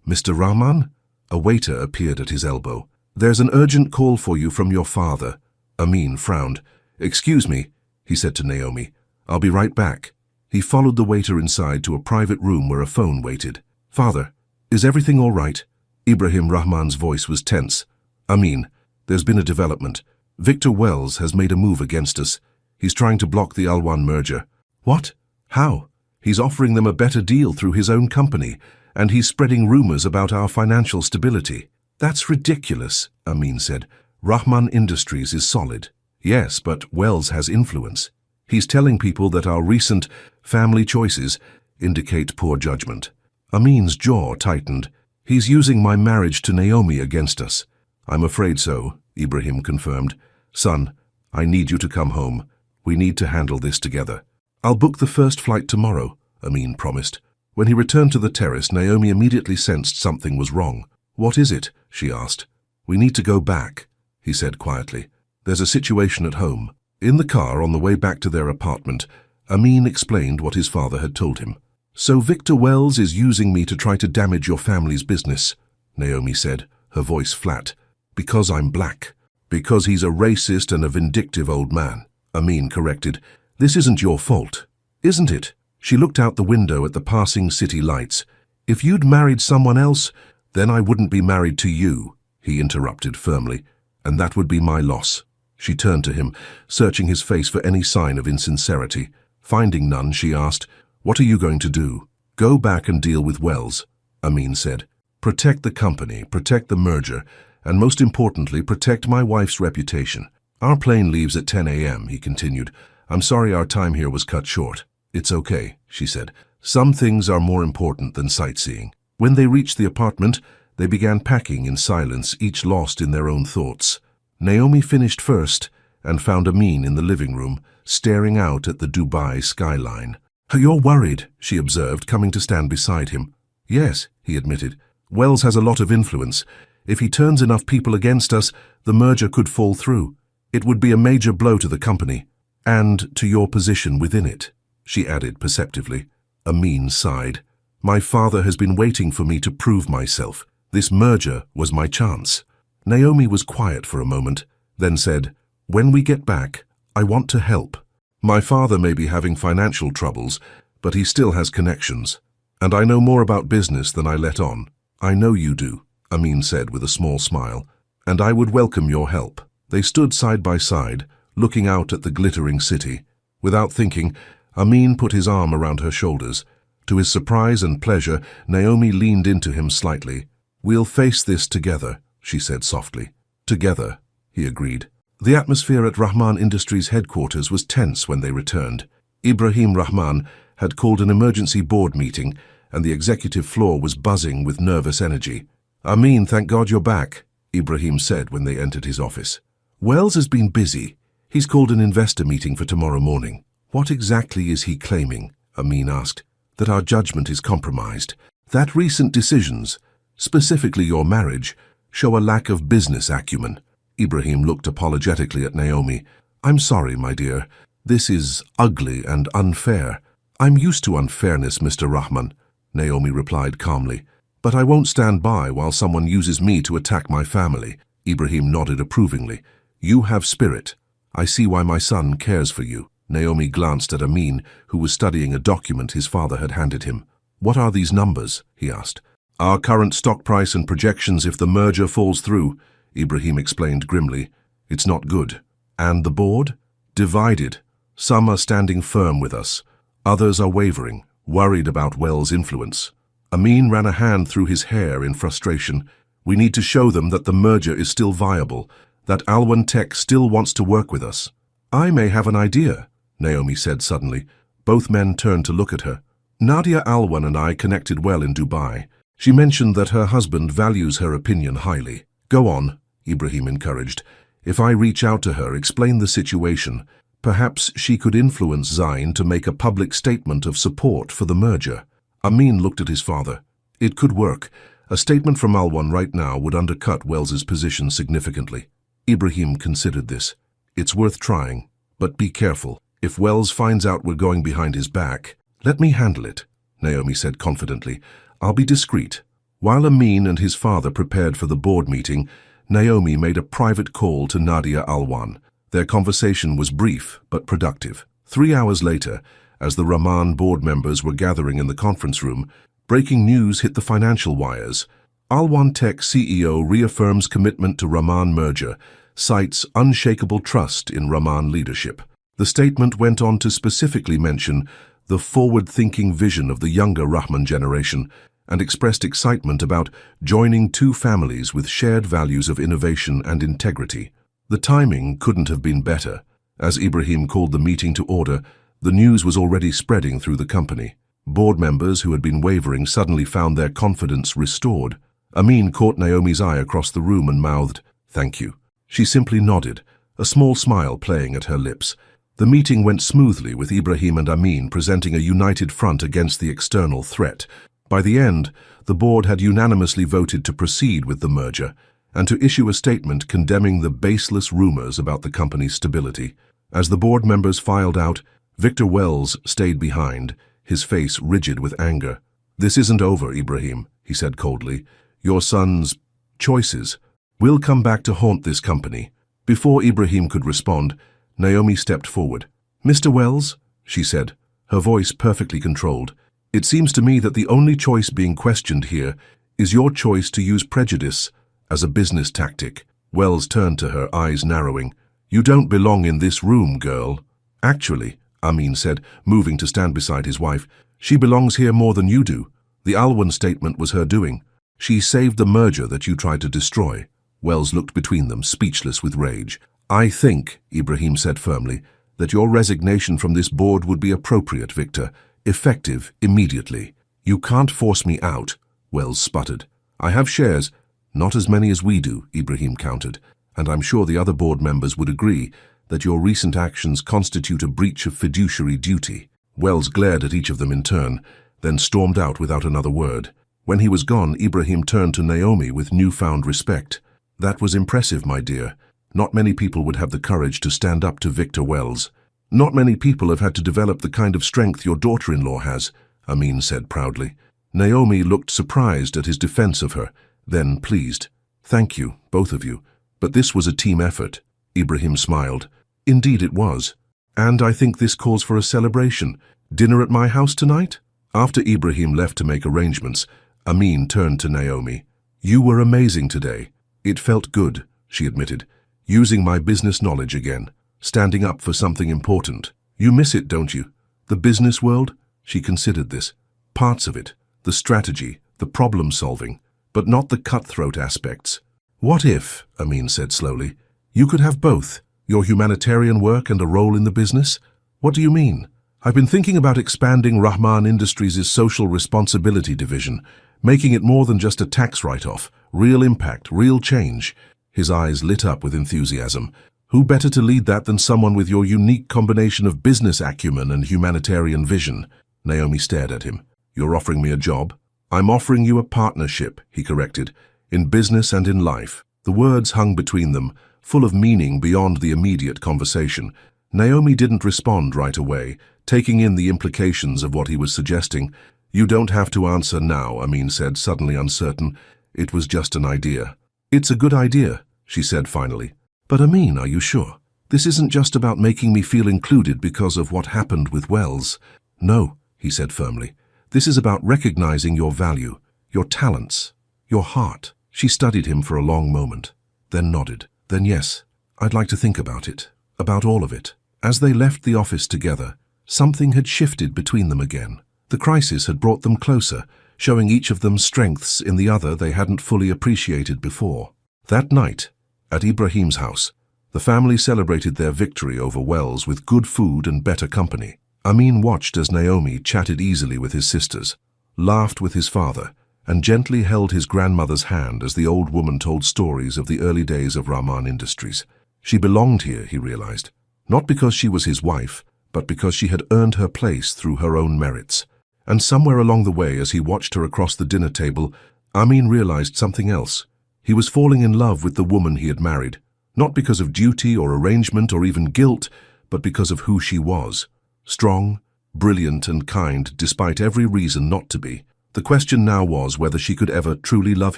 Mr. Rahman?" A waiter appeared at his elbow. "There's an urgent call for you from your father." Amin frowned. "Excuse me," he said to Naomi. "I'll be right back." He followed the waiter inside to a private room where a phone waited. "Father, is everything all right?" Ibrahim Rahman's voice was tense. "Amin, there's been a development. Victor Wells has made a move against us. He's trying to block the Alwan merger." "What? How?" "He's offering them a better deal through his own company, and he's spreading rumors about our financial stability." "That's ridiculous," Amin said. "Rahman Industries is solid." "Yes, but Wells has influence. He's telling people that our recent family choices indicate poor judgment." Amin's jaw tightened. "He's using my marriage to Naomi against us." "I'm afraid so," Ibrahim confirmed. "Son, I need you to come home. We need to handle this together." "I'll book the first flight tomorrow," Amin promised. When he returned to the terrace, Naomi immediately sensed something was wrong. "What is it?" she asked. "We need to go back," he said quietly. "There's a situation at home." In the car on the way back to their apartment, Amin explained what his father had told him. "So Victor Wells is using me to try to damage your family's business," Naomi said, her voice flat. "Because I'm black." "Because he's a racist and a vindictive old man," Amin corrected. "This isn't your fault, isn't it?" She looked out the window at the passing city lights. "If you'd married someone else, then I wouldn't be married to you," he interrupted firmly, "and that would be my loss." She turned to him, searching his face for any sign of insincerity. Finding none, she asked, "What are you going to do?" "Go back and deal with Wells," Amin said. "Protect the company, protect the merger, and most importantly, protect my wife's reputation. Our plane leaves at 10 a.m., he continued. "I'm sorry our time here was cut short." "It's okay," she said. "Some things are more important than sightseeing." When they reached the apartment, they began packing in silence, each lost in their own thoughts. Naomi finished first and found Amin in the living room, staring out at the Dubai skyline. "You're worried," she observed, coming to stand beside him. "Yes," he admitted. "Wells has a lot of influence. If he turns enough people against us, the merger could fall through. It would be a major blow to the company, and to your position within it," she added perceptively. Amin sighed. "My father has been waiting for me to prove myself. This merger was my chance." Naomi was quiet for a moment, then said, "When we get back, I want to help. My father may be having financial troubles, but he still has connections. And I know more about business than I let on." "I know you do," Amin said with a small smile, "and I would welcome your help." They stood side by side, looking out at the glittering city. Without thinking, Amin put his arm around her shoulders. To his surprise and pleasure, Naomi leaned into him slightly. "We'll face this together," she said softly. "Together," he agreed. The atmosphere at Rahman Industries headquarters was tense when they returned. Ibrahim Rahman had called an emergency board meeting, and the executive floor was buzzing with nervous energy. "Amin, thank God you're back," Ibrahim said when they entered his office. "Wells has been busy. He's called an investor meeting for tomorrow morning." "What exactly is he claiming?" Amin asked. "That our judgment is compromised. That recent decisions, specifically your marriage, show a lack of business acumen." Ibrahim looked apologetically at Naomi. "I'm sorry, my dear. This is ugly and unfair." "I'm used to unfairness, Mr. Rahman," Naomi replied calmly. "But I won't stand by while someone uses me to attack my family." Ibrahim nodded approvingly. "You have spirit. I see why my son cares for you." Naomi glanced at Amin, who was studying a document his father had handed him. "What are these numbers?" he asked. "Our current stock price and projections if the merger falls through," Ibrahim explained grimly. "It's not good." "And the board?" "Divided. Some are standing firm with us. Others are wavering, worried about Wells' influence." Amin ran a hand through his hair in frustration. "We need to show them that the merger is still viable, that Alwan Tech still wants to work with us." "I may have an idea," Naomi said suddenly. Both men turned to look at her. "Nadia Alwan and I connected well in Dubai. She mentioned that her husband values her opinion highly." "Go on," Ibrahim encouraged. "If I reach out to her, explain the situation, perhaps she could influence Zain to make a public statement of support for the merger." Amin looked at his father. "It could work. A statement from Alwan right now would undercut Wells's position significantly." Ibrahim considered this. "It's worth trying, but be careful. If Wells finds out we're going behind his back—" "Let me handle it," Naomi said confidently. "I'll be discreet." While Amin and his father prepared for the board meeting, Naomi made a private call to Nadia Alwan. Their conversation was brief but productive. 3 hours later, as the Rahman board members were gathering in the conference room, breaking news hit the financial wires. Alwan Tech CEO reaffirms commitment to Rahman merger, cites unshakable trust in Rahman leadership. The statement went on to specifically mention the forward-thinking vision of the younger Rahman generation and expressed excitement about joining two families with shared values of innovation and integrity. The timing couldn't have been better. As Ibrahim called the meeting to order, the news was already spreading through the company. Board members who had been wavering suddenly found their confidence restored. Amin caught Naomi's eye across the room and mouthed, "Thank you." She simply nodded, a small smile playing at her lips. The meeting went smoothly, with Ibrahim and Amin presenting a united front against the external threat. By the end, the board had unanimously voted to proceed with the merger and to issue a statement condemning the baseless rumors about the company's stability. As the board members filed out, Victor Wells stayed behind, his face rigid with anger. "This isn't over, Ibrahim," he said coldly. "Your son's choices will come back to haunt this company." Before Ibrahim could respond, Naomi stepped forward. "Mr. Wells," she said, her voice perfectly controlled, "it seems to me that the only choice being questioned here is your choice to use prejudice as a business tactic." Wells turned to her, eyes narrowing. "You don't belong in this room, girl." "Actually," Amin said, moving to stand beside his wife, "she belongs here more than you do. The Alwan statement was her doing. She saved the merger that you tried to destroy." Wells looked between them, speechless with rage. "I think," Ibrahim said firmly, "that your resignation from this board would be appropriate, Victor. Effective immediately." "You can't force me out," Wells sputtered. "I have shares." "Not as many as we do," Ibrahim countered, "and I'm sure the other board members would agree that your recent actions constitute a breach of fiduciary duty." Wells glared at each of them in turn, then stormed out without another word. When he was gone, Ibrahim turned to Naomi with newfound respect. "That was impressive, my dear. Not many people would have the courage to stand up to Victor Wells. Not many people have had to develop the kind of strength your daughter-in-law has," Amin said proudly. Naomi looked surprised at his defense of her, then pleased. "Thank you, both of you. But this was a team effort." Ibrahim smiled. "Indeed it was. And I think this calls for a celebration. Dinner at my house tonight?" After Ibrahim left to make arrangements, Amin turned to Naomi. "You were amazing today. It felt good," she admitted. "Using my business knowledge again. Standing up for something important. You miss it, don't you? The business world?" She considered this. "Parts of it. The strategy, the problem-solving, but not the cutthroat aspects." "What if," Amin said slowly, "you could have both, your humanitarian work and a role in the business?" "What do you mean?" "I've been thinking about expanding Rahman Industries' social responsibility division, making it more than just a tax write-off, real impact, real change." His eyes lit up with enthusiasm. "Who better to lead that than someone with your unique combination of business acumen and humanitarian vision?" Naomi stared at him. "You're offering me a job?" "I'm offering you a partnership," he corrected, "in business and in life." The words hung between them, full of meaning beyond the immediate conversation. Naomi didn't respond right away, taking in the implications of what he was suggesting. "You don't have to answer now," Amin said, suddenly uncertain. "It was just an idea." "It's a good idea," she said finally. "But Amin, are you sure? This isn't just about making me feel included because of what happened with Wells." "No," he said firmly. "This is about recognizing your value, your talents, your heart." She studied him for a long moment, then nodded. "Then yes, I'd like to think about it, about all of it." As they left the office together, something had shifted between them again. The crisis had brought them closer, showing each of them strengths in the other they hadn't fully appreciated before. That night, at Ibrahim's house, the family celebrated their victory over Wells with good food and better company. Amin watched as Naomi chatted easily with his sisters, laughed with his father, and gently held his grandmother's hand as the old woman told stories of the early days of Rahman Industries. She belonged here, he realized, not because she was his wife, but because she had earned her place through her own merits. And somewhere along the way, as he watched her across the dinner table, Amin realized something else. He was falling in love with the woman he had married, not because of duty or arrangement or even guilt, but because of who she was. Strong, brilliant and kind, despite every reason not to be. The question now was whether she could ever truly love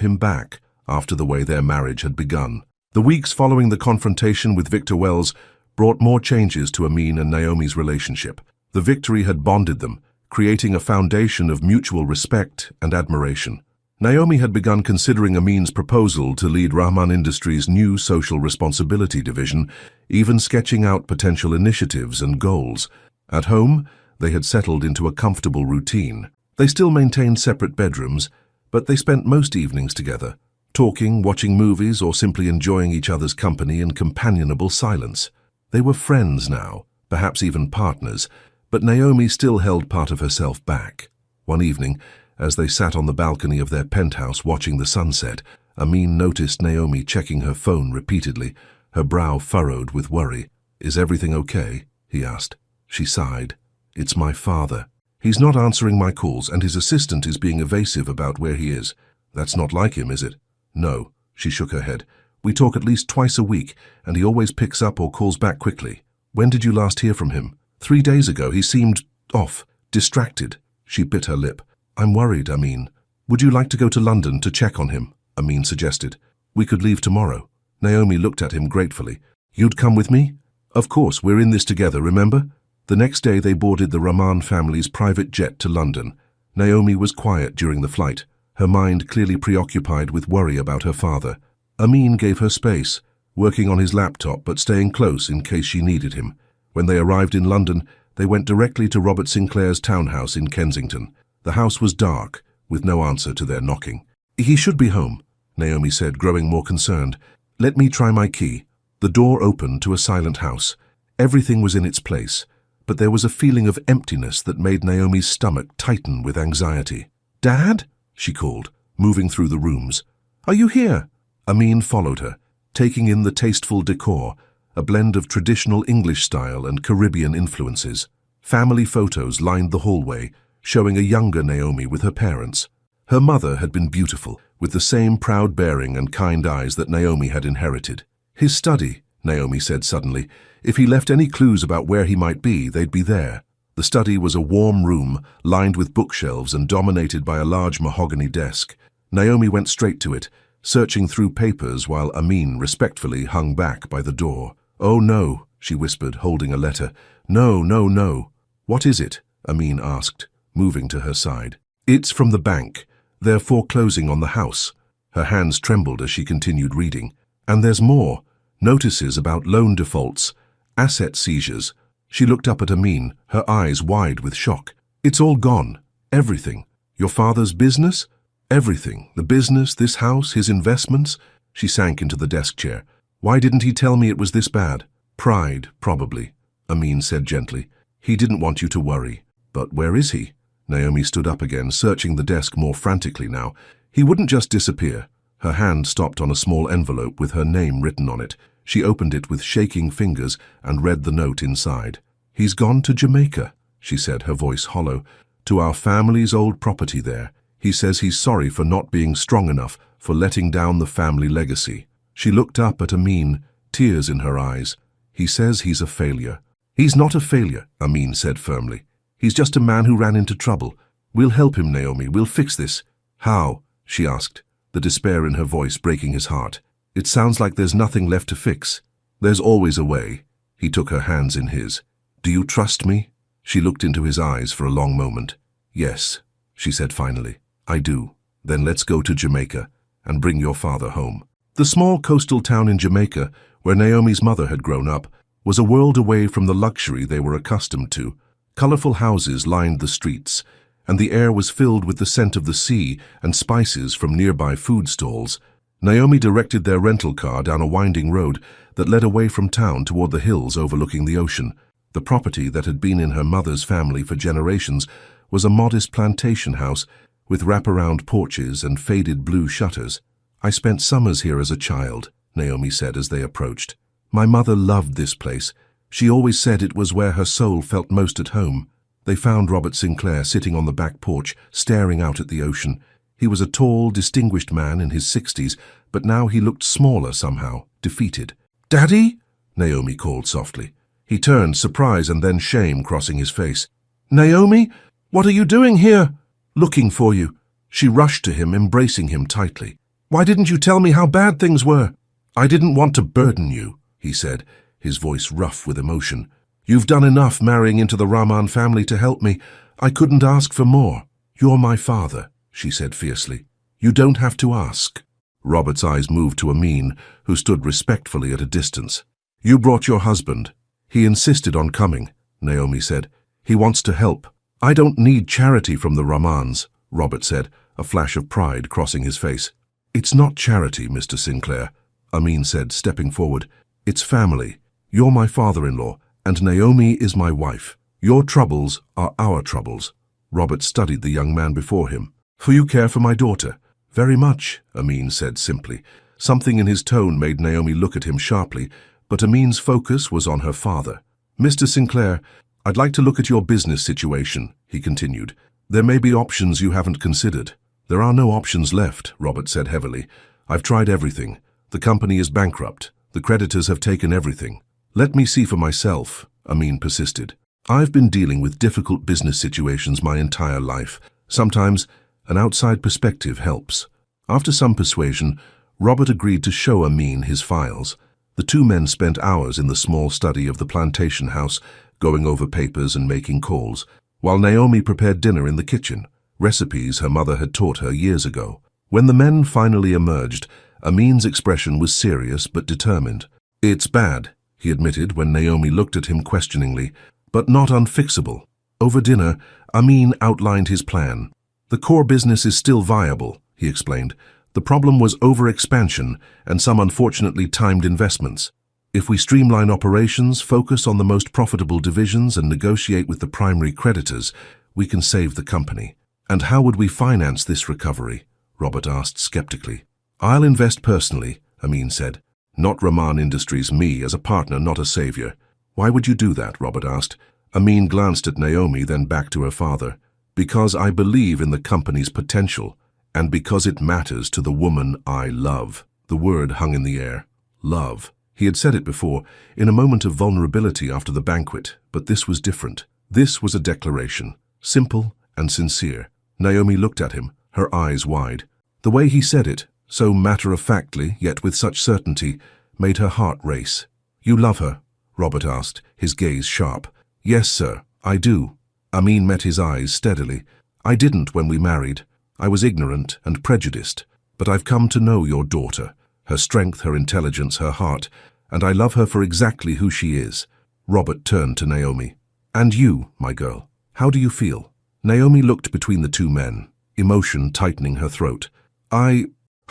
him back after the way their marriage had begun. The weeks following the confrontation with Victor Wells brought more changes to Amin and Naomi's relationship. The victory had bonded them, creating a foundation of mutual respect and admiration. Naomi had begun considering Amin's proposal to lead Rahman Industries' new social responsibility division, even sketching out potential initiatives and goals. At home, they had settled into a comfortable routine. They still maintained separate bedrooms, but they spent most evenings together, talking, watching movies, or simply enjoying each other's company in companionable silence. They were friends now, perhaps even partners, but Naomi still held part of herself back. One evening, as they sat on the balcony of their penthouse watching the sunset, Amin noticed Naomi checking her phone repeatedly, her brow furrowed with worry. "Is everything okay?" he asked. She sighed. "It's my father. He's not answering my calls, and his assistant is being evasive about where he is." "That's not like him, is it?" "No," she shook her head. "We talk at least twice a week, and he always picks up or calls back quickly." "When did you last hear from him?" 3 days ago. He seemed off, distracted." She bit her lip. "I'm worried, Amin. Would you like to go to London to check on him?" Amin suggested. "We could leave tomorrow." Naomi looked at him gratefully. "You'd come with me?" "Of course, we're in this together, remember?" The next day they boarded the Rahman family's private jet to London. Naomi was quiet during the flight, her mind clearly preoccupied with worry about her father. Amin gave her space, working on his laptop but staying close in case she needed him. When they arrived in London, they went directly to Robert Sinclair's townhouse in Kensington. The house was dark, with no answer to their knocking. "He should be home," Naomi said, growing more concerned. "Let me try my key." The door opened to a silent house. Everything was in its place, but there was a feeling of emptiness that made Naomi's stomach tighten with anxiety. "Dad?" she called, moving through the rooms. "Are you here?" Amin followed her, taking in the tasteful decor, a blend of traditional English style and Caribbean influences. Family photos lined the hallway, showing a younger Naomi with her parents. Her mother had been beautiful, with the same proud bearing and kind eyes that Naomi had inherited. His study, Naomi said suddenly. If he left any clues about where he might be, they'd be there. The study was a warm room, lined with bookshelves and dominated by a large mahogany desk. Naomi went straight to it, searching through papers while Amin respectfully hung back by the door. "Oh no," she whispered, holding a letter. "No, no, no." "What is it?" Amin asked, moving to her side. "It's from the bank. They're foreclosing on the house." Her hands trembled as she continued reading. "And there's more. Notices about loan defaults, asset seizures." She looked up at Amin, her eyes wide with shock. "It's all gone. Everything. Your father's business? Everything. The business, this house, his investments." She sank into the desk chair. "Why didn't he tell me it was this bad?" "Pride, probably," Amin said gently. "He didn't want you to worry." "But where is he?" Naomi stood up again, searching the desk more frantically now. "He wouldn't just disappear." Her hand stopped on a small envelope with her name written on it. She opened it with shaking fingers and read the note inside. "He's gone to Jamaica," she said, her voice hollow. "To our family's old property there. He says he's sorry for not being strong enough, for letting down the family legacy." She looked up at Amin, tears in her eyes. "He says he's a failure." "He's not a failure," Amin said firmly. "He's just a man who ran into trouble. We'll help him, Naomi. We'll fix this." "How?" she asked, the despair in her voice breaking his heart. "It sounds like there's nothing left to fix." "There's always a way." He took her hands in his. "Do you trust me?" She looked into his eyes for a long moment. "Yes," she said finally. "I do. Then let's go to Jamaica and bring your father home." The small coastal town in Jamaica, where Naomi's mother had grown up, was a world away from the luxury they were accustomed to. Colorful houses lined the streets, and the air was filled with the scent of the sea and spices from nearby food stalls. Naomi directed their rental car down a winding road that led away from town toward the hills overlooking the ocean. The property that had been in her mother's family for generations was a modest plantation house with wraparound porches and faded blue shutters. "I spent summers here as a child," Naomi said as they approached. "My mother loved this place. She always said it was where her soul felt most at home." They found Robert Sinclair sitting on the back porch, staring out at the ocean. He was a tall, distinguished man in his 60s, but now he looked smaller somehow, defeated. "Daddy?" Naomi called softly. He turned, surprise and then shame crossing his face. "Naomi? What are you doing here?" "Looking for you." She rushed to him, embracing him tightly. "Why didn't you tell me how bad things were?" "I didn't want to burden you," he said, his voice rough with emotion. "You've done enough marrying into the Rahman family to help me. I couldn't ask for more." "You're my father," she said fiercely. "You don't have to ask." Robert's eyes moved to Amin, who stood respectfully at a distance. "You brought your husband. He insisted on coming," Naomi said. "He wants to help." "I don't need charity from the Rahmans," Robert said, a flash of pride crossing his face. "It's not charity, Mr. Sinclair," Amin said, stepping forward. "It's family. You're my father-in-law, and Naomi is my wife. Your troubles are our troubles." Robert studied the young man before him. "For you care for my daughter?" "Very much," Amin said simply. Something in his tone made Naomi look at him sharply, but Amin's focus was on her father. "Mr. Sinclair, I'd like to look at your business situation," he continued. "There may be options you haven't considered." "There are no options left," Robert said heavily. "I've tried everything. The company is bankrupt. The creditors have taken everything." "Let me see for myself," Amin persisted. "I've been dealing with difficult business situations my entire life. Sometimes an outside perspective helps." After some persuasion, Robert agreed to show Amin his files. The two men spent hours in the small study of the plantation house, going over papers and making calls, while Naomi prepared dinner in the kitchen, recipes her mother had taught her years ago. When the men finally emerged, Amin's expression was serious but determined. "It's bad," he admitted when Naomi looked at him questioningly, "but not unfixable." Over dinner, Amin outlined his plan. "The core business is still viable," he explained. "The problem was overexpansion and some unfortunately timed investments. If we streamline operations, focus on the most profitable divisions, and negotiate with the primary creditors, we can save the company." "And how would we finance this recovery?" Robert asked skeptically. "I'll invest personally," Amin said. "Not Rahman Industries, me as a partner, not a savior." "Why would you do that?" Robert asked. Amin glanced at Naomi, then back to her father. "Because I believe in the company's potential. And because it matters to the woman I love. The word hung in the air. Love. He had said it before, in a moment of vulnerability after the banquet, but this was different. This was a declaration, simple and sincere. Naomi looked at him, her eyes wide. The way he said it, so matter-of-factly, yet with such certainty, made her heart race. "You love her?" Robert asked, his gaze sharp. "Yes, sir, I do." Amin met his eyes steadily. "I didn't when we married. I was ignorant and prejudiced. But I've come to know your daughter, her strength, her intelligence, her heart, and I love her for exactly who she is." Robert turned to Naomi. "And you, my girl, how do you feel?" Naomi looked between the two men, emotion tightening her throat. I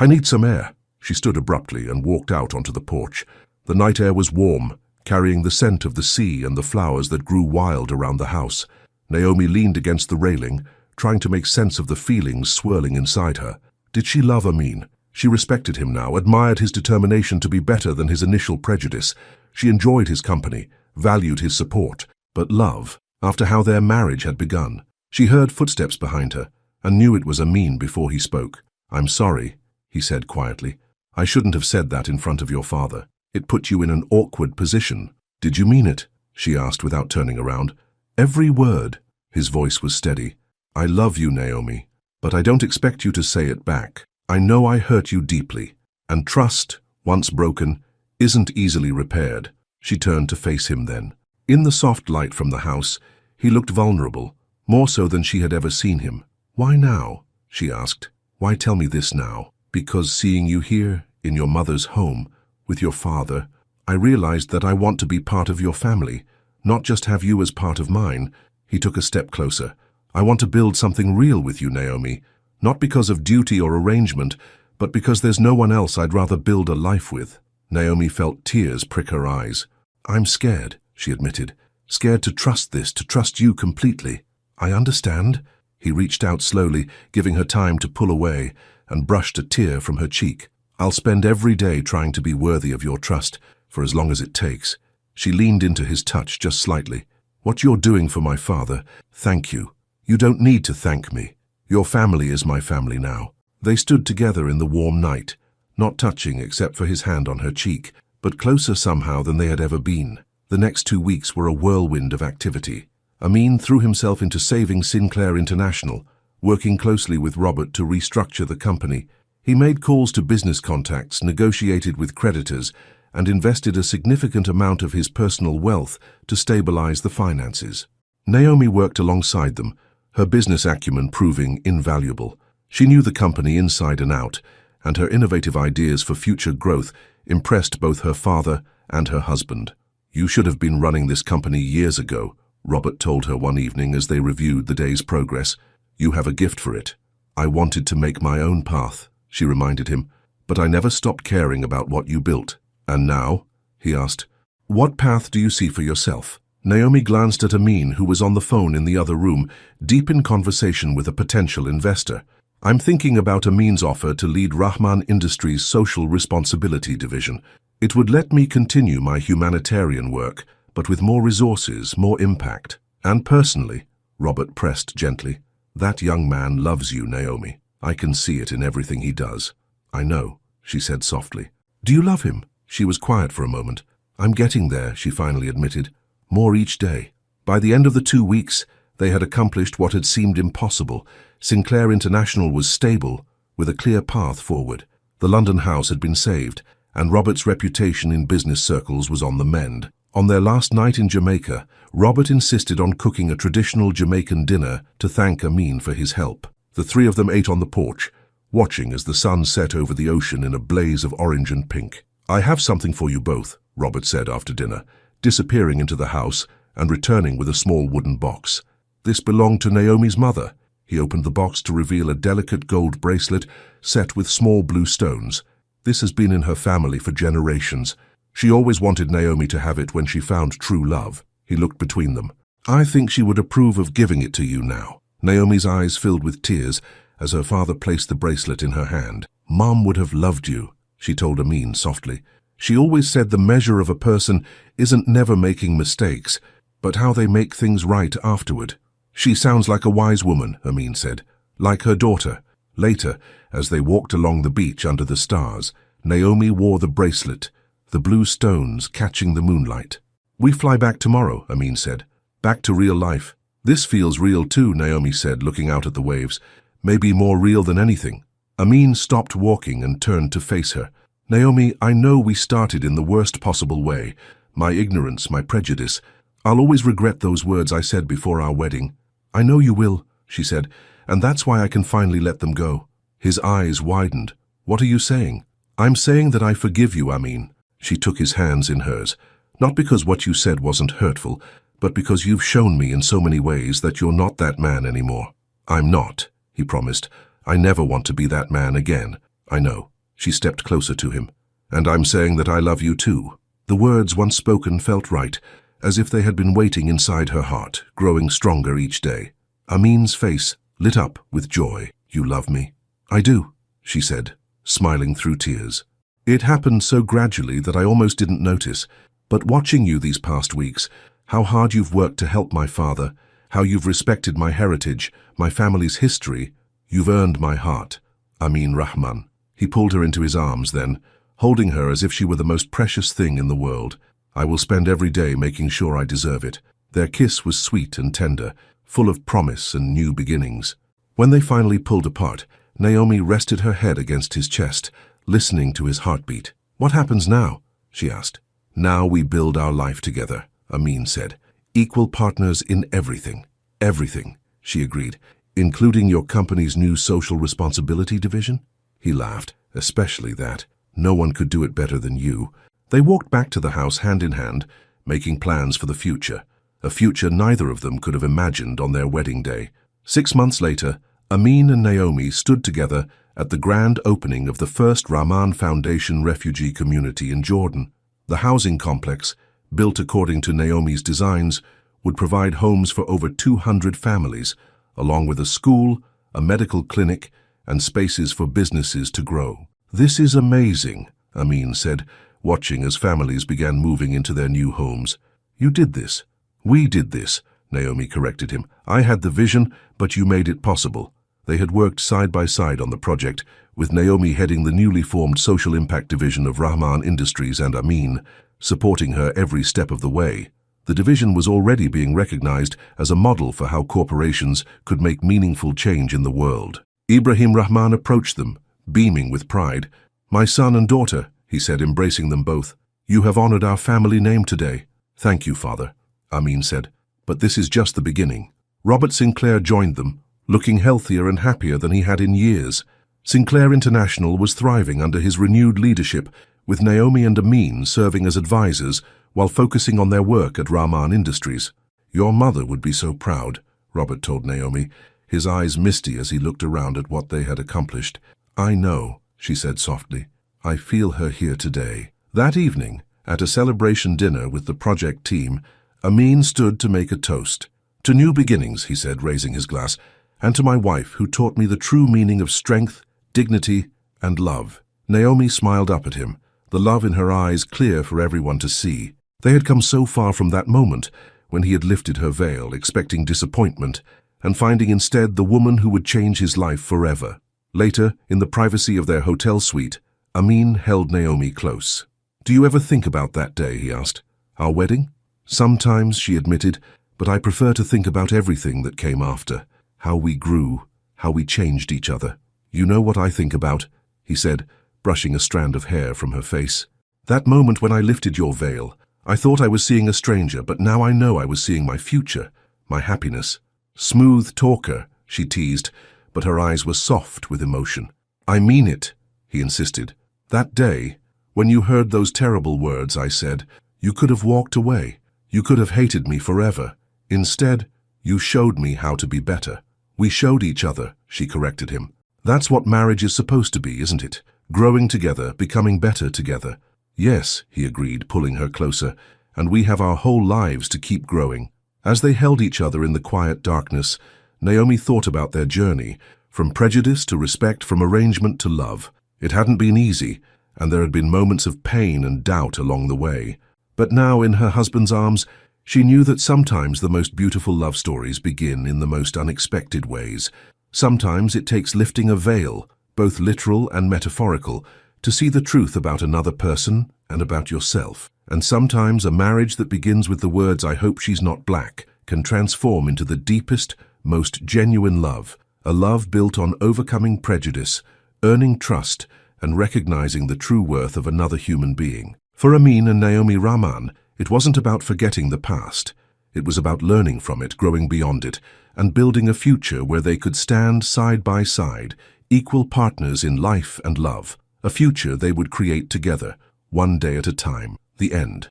need some air." She stood abruptly and walked out onto the porch. The night air was warm, carrying the scent of the sea and the flowers that grew wild around the house. Naomi leaned against the railing, trying to make sense of the feelings swirling inside her. Did she love Amin? She respected him now, admired his determination to be better than his initial prejudice. She enjoyed his company, valued his support. But love, after how their marriage had begun. She heard footsteps behind her, and knew it was Amin before he spoke. "I'm sorry," he said quietly. "I shouldn't have said that in front of your father. It put you in an awkward position." "Did you mean it?" she asked without turning around. "Every word." His voice was steady. "I love you, Naomi, but I don't expect you to say it back. I know I hurt you deeply, and trust, once broken, isn't easily repaired." She turned to face him then. In the soft light from the house, he looked vulnerable, more so than she had ever seen him. "Why now?" she asked. "Why tell me this now?" "Because seeing you here, in your mother's home, with your father, I realized that I want to be part of your family, not just have you as part of mine." He took a step closer. "I want to build something real with you, Naomi, not because of duty or arrangement, but because there's no one else I'd rather build a life with." Naomi felt tears prick her eyes. "I'm scared," she admitted. "Scared to trust this, to trust you completely." "I understand." He reached out slowly, giving her time to pull away, and brushed a tear from her cheek. "I'll spend every day trying to be worthy of your trust, for as long as it takes." She leaned into his touch just slightly. "What you're doing for my father, thank you. You don't need to thank me. Your family is my family now." They stood together in the warm night, not touching except for his hand on her cheek, but closer somehow than they had ever been. The next 2 weeks were a whirlwind of activity. Amin threw himself into saving Sinclair International, working closely with Robert to restructure the company. He made calls to business contacts, negotiated with creditors, and invested a significant amount of his personal wealth to stabilize the finances. Naomi worked alongside them, her business acumen proving invaluable. She knew the company inside and out, and her innovative ideas for future growth impressed both her father and her husband. "You should have been running this company years ago," Robert told her one evening as they reviewed the day's progress. "You have a gift for it." "I wanted to make my own path," she reminded him, "but I never stopped caring about what you built." "And now?" he asked. "What path do you see for yourself?" Naomi glanced at Amin, who was on the phone in the other room, deep in conversation with a potential investor. "I'm thinking about Amin's offer to lead Rahman Industries' social responsibility division. It would let me continue my humanitarian work, but with more resources, more impact. And personally," Robert pressed gently, "that young man loves you, Naomi. I can see it in everything he does." "I know," she said softly. "Do you love him?" She was quiet for a moment. "I'm getting there," she finally admitted. "More each day." By the end of the 2 weeks, they had accomplished what had seemed impossible. Sinclair International was stable, with a clear path forward. The London house had been saved, and Robert's reputation in business circles was on the mend. On their last night in Jamaica, Robert insisted on cooking a traditional Jamaican dinner to thank Amin for his help. The three of them ate on the porch, watching as the sun set over the ocean in a blaze of orange and pink. "I have something for you both," Robert said after dinner, disappearing into the house and returning with a small wooden box. This belonged to Naomi's mother. He opened the box to reveal a delicate gold bracelet set with small blue stones. This has been in her family for generations. She always wanted Naomi to have it when she found true love. He looked between them. "I think she would approve of giving it to you now." Naomi's eyes filled with tears as her father placed the bracelet in her hand. "Mom would have loved you," she told Amin softly. "She always said the measure of a person isn't never making mistakes, but how they make things right afterward." "She sounds like a wise woman," Amin said. "Like her daughter. Later, as they walked along the beach under the stars, Naomi wore the bracelet, the blue stones catching the moonlight. "We fly back tomorrow," Amin said. "Back to real life." "This feels real too," Naomi said, looking out at the waves. "Maybe more real than anything." Amin stopped walking and turned to face her. "Naomi, I know we started in the worst possible way. My ignorance, my prejudice. I'll always regret those words I said before our wedding." "I know you will," she said, "and that's why I can finally let them go." His eyes widened. "What are you saying?" "I'm saying that I forgive you, Amin." She took his hands in hers. "Not because what you said wasn't hurtful, but because you've shown me in so many ways that you're not that man anymore." "I'm not," he promised. "I never want to be that man again." "I know." She stepped closer to him. "And I'm saying that I love you too." The words once spoken felt right, as if they had been waiting inside her heart, growing stronger each day. Amin's face lit up with joy. "You love me?" "I do," she said, smiling through tears. "It happened so gradually that I almost didn't notice. But watching you these past weeks, how hard you've worked to help my father, how you've respected my heritage, my family's history, you've earned my heart. Amin Rahman." He pulled her into his arms then, holding her as if she were the most precious thing in the world. "I will spend every day making sure I deserve it." Their kiss was sweet and tender, full of promise and new beginnings. When they finally pulled apart, Naomi rested her head against his chest, listening to his heartbeat. "What happens now?" she asked. "Now we build our life together," Amin said. "Equal partners in everything." "Everything," she agreed. "Including your company's new social responsibility division?" He laughed. "Especially that. No one could do it better than you." They walked back to the house hand in hand, making plans for the future, a future neither of them could have imagined on their wedding day. 6 months later, Amin and Naomi stood together at the grand opening of the first Rahman Foundation refugee community in Jordan. The housing complex, built according to Naomi's designs, would provide homes for over 200 families, along with a school, a medical clinic, and spaces for businesses to grow. "This is amazing," Amin said, watching as families began moving into their new homes. "You did this." "We did this," Naomi corrected him. "I had the vision, but you made it possible." They had worked side by side on the project, with Naomi heading the newly formed social impact division of Rahman Industries and Amin, supporting her every step of the way. The division was already being recognized as a model for how corporations could make meaningful change in the world. Ibrahim Rahman approached them, beaming with pride. "My son and daughter," he said, embracing them both. "You have honored our family name today." "Thank you, Father," Amin said. "But this is just the beginning." Robert Sinclair joined them, looking healthier and happier than he had in years. Sinclair International was thriving under his renewed leadership, with Naomi and Amin serving as advisors while focusing on their work at Rahman Industries. "Your mother would be so proud," Robert told Naomi, his eyes misty as he looked around at what they had accomplished. "I know," she said softly. "I feel her here today." That evening, at a celebration dinner with the project team, Amin stood to make a toast. "To new beginnings," he said, raising his glass, "and to my wife, who taught me the true meaning of strength, dignity, and love." Naomi smiled up at him, the love in her eyes clear for everyone to see. They had come so far from that moment when he had lifted her veil, expecting disappointment, and finding instead the woman who would change his life forever. Later, in the privacy of their hotel suite, Amin held Naomi close. "Do you ever think about that day?" he asked. "Our wedding?" "Sometimes," she admitted, "but I prefer to think about everything that came after. How we grew, how we changed each other." "You know what I think about," he said, brushing a strand of hair from her face. "That moment when I lifted your veil, I thought I was seeing a stranger, but now I know I was seeing my future, my happiness." "Smooth talker," she teased, but her eyes were soft with emotion. "I mean it," he insisted. "That day, when you heard those terrible words I said, you could have walked away. You could have hated me forever. Instead, you showed me how to be better." "We showed each other," she corrected him. "That's what marriage is supposed to be, isn't it? Growing together, becoming better together." "Yes," he agreed, pulling her closer, "and we have our whole lives to keep growing." As they held each other in the quiet darkness, Naomi thought about their journey, from prejudice to respect, from arrangement to love. It hadn't been easy, and there had been moments of pain and doubt along the way. But now, in her husband's arms, she knew that sometimes the most beautiful love stories begin in the most unexpected ways. Sometimes it takes lifting a veil, both literal and metaphorical, to see the truth about another person and about yourself. And sometimes a marriage that begins with the words, "I hope she's not black," can transform into the deepest, most genuine love, a love built on overcoming prejudice, earning trust, and recognizing the true worth of another human being. For Amin and Naomi Rahman, it wasn't about forgetting the past. It was about learning from it, growing beyond it, and building a future where they could stand side by side, equal partners in life and love, a future they would create together, one day at a time. The end.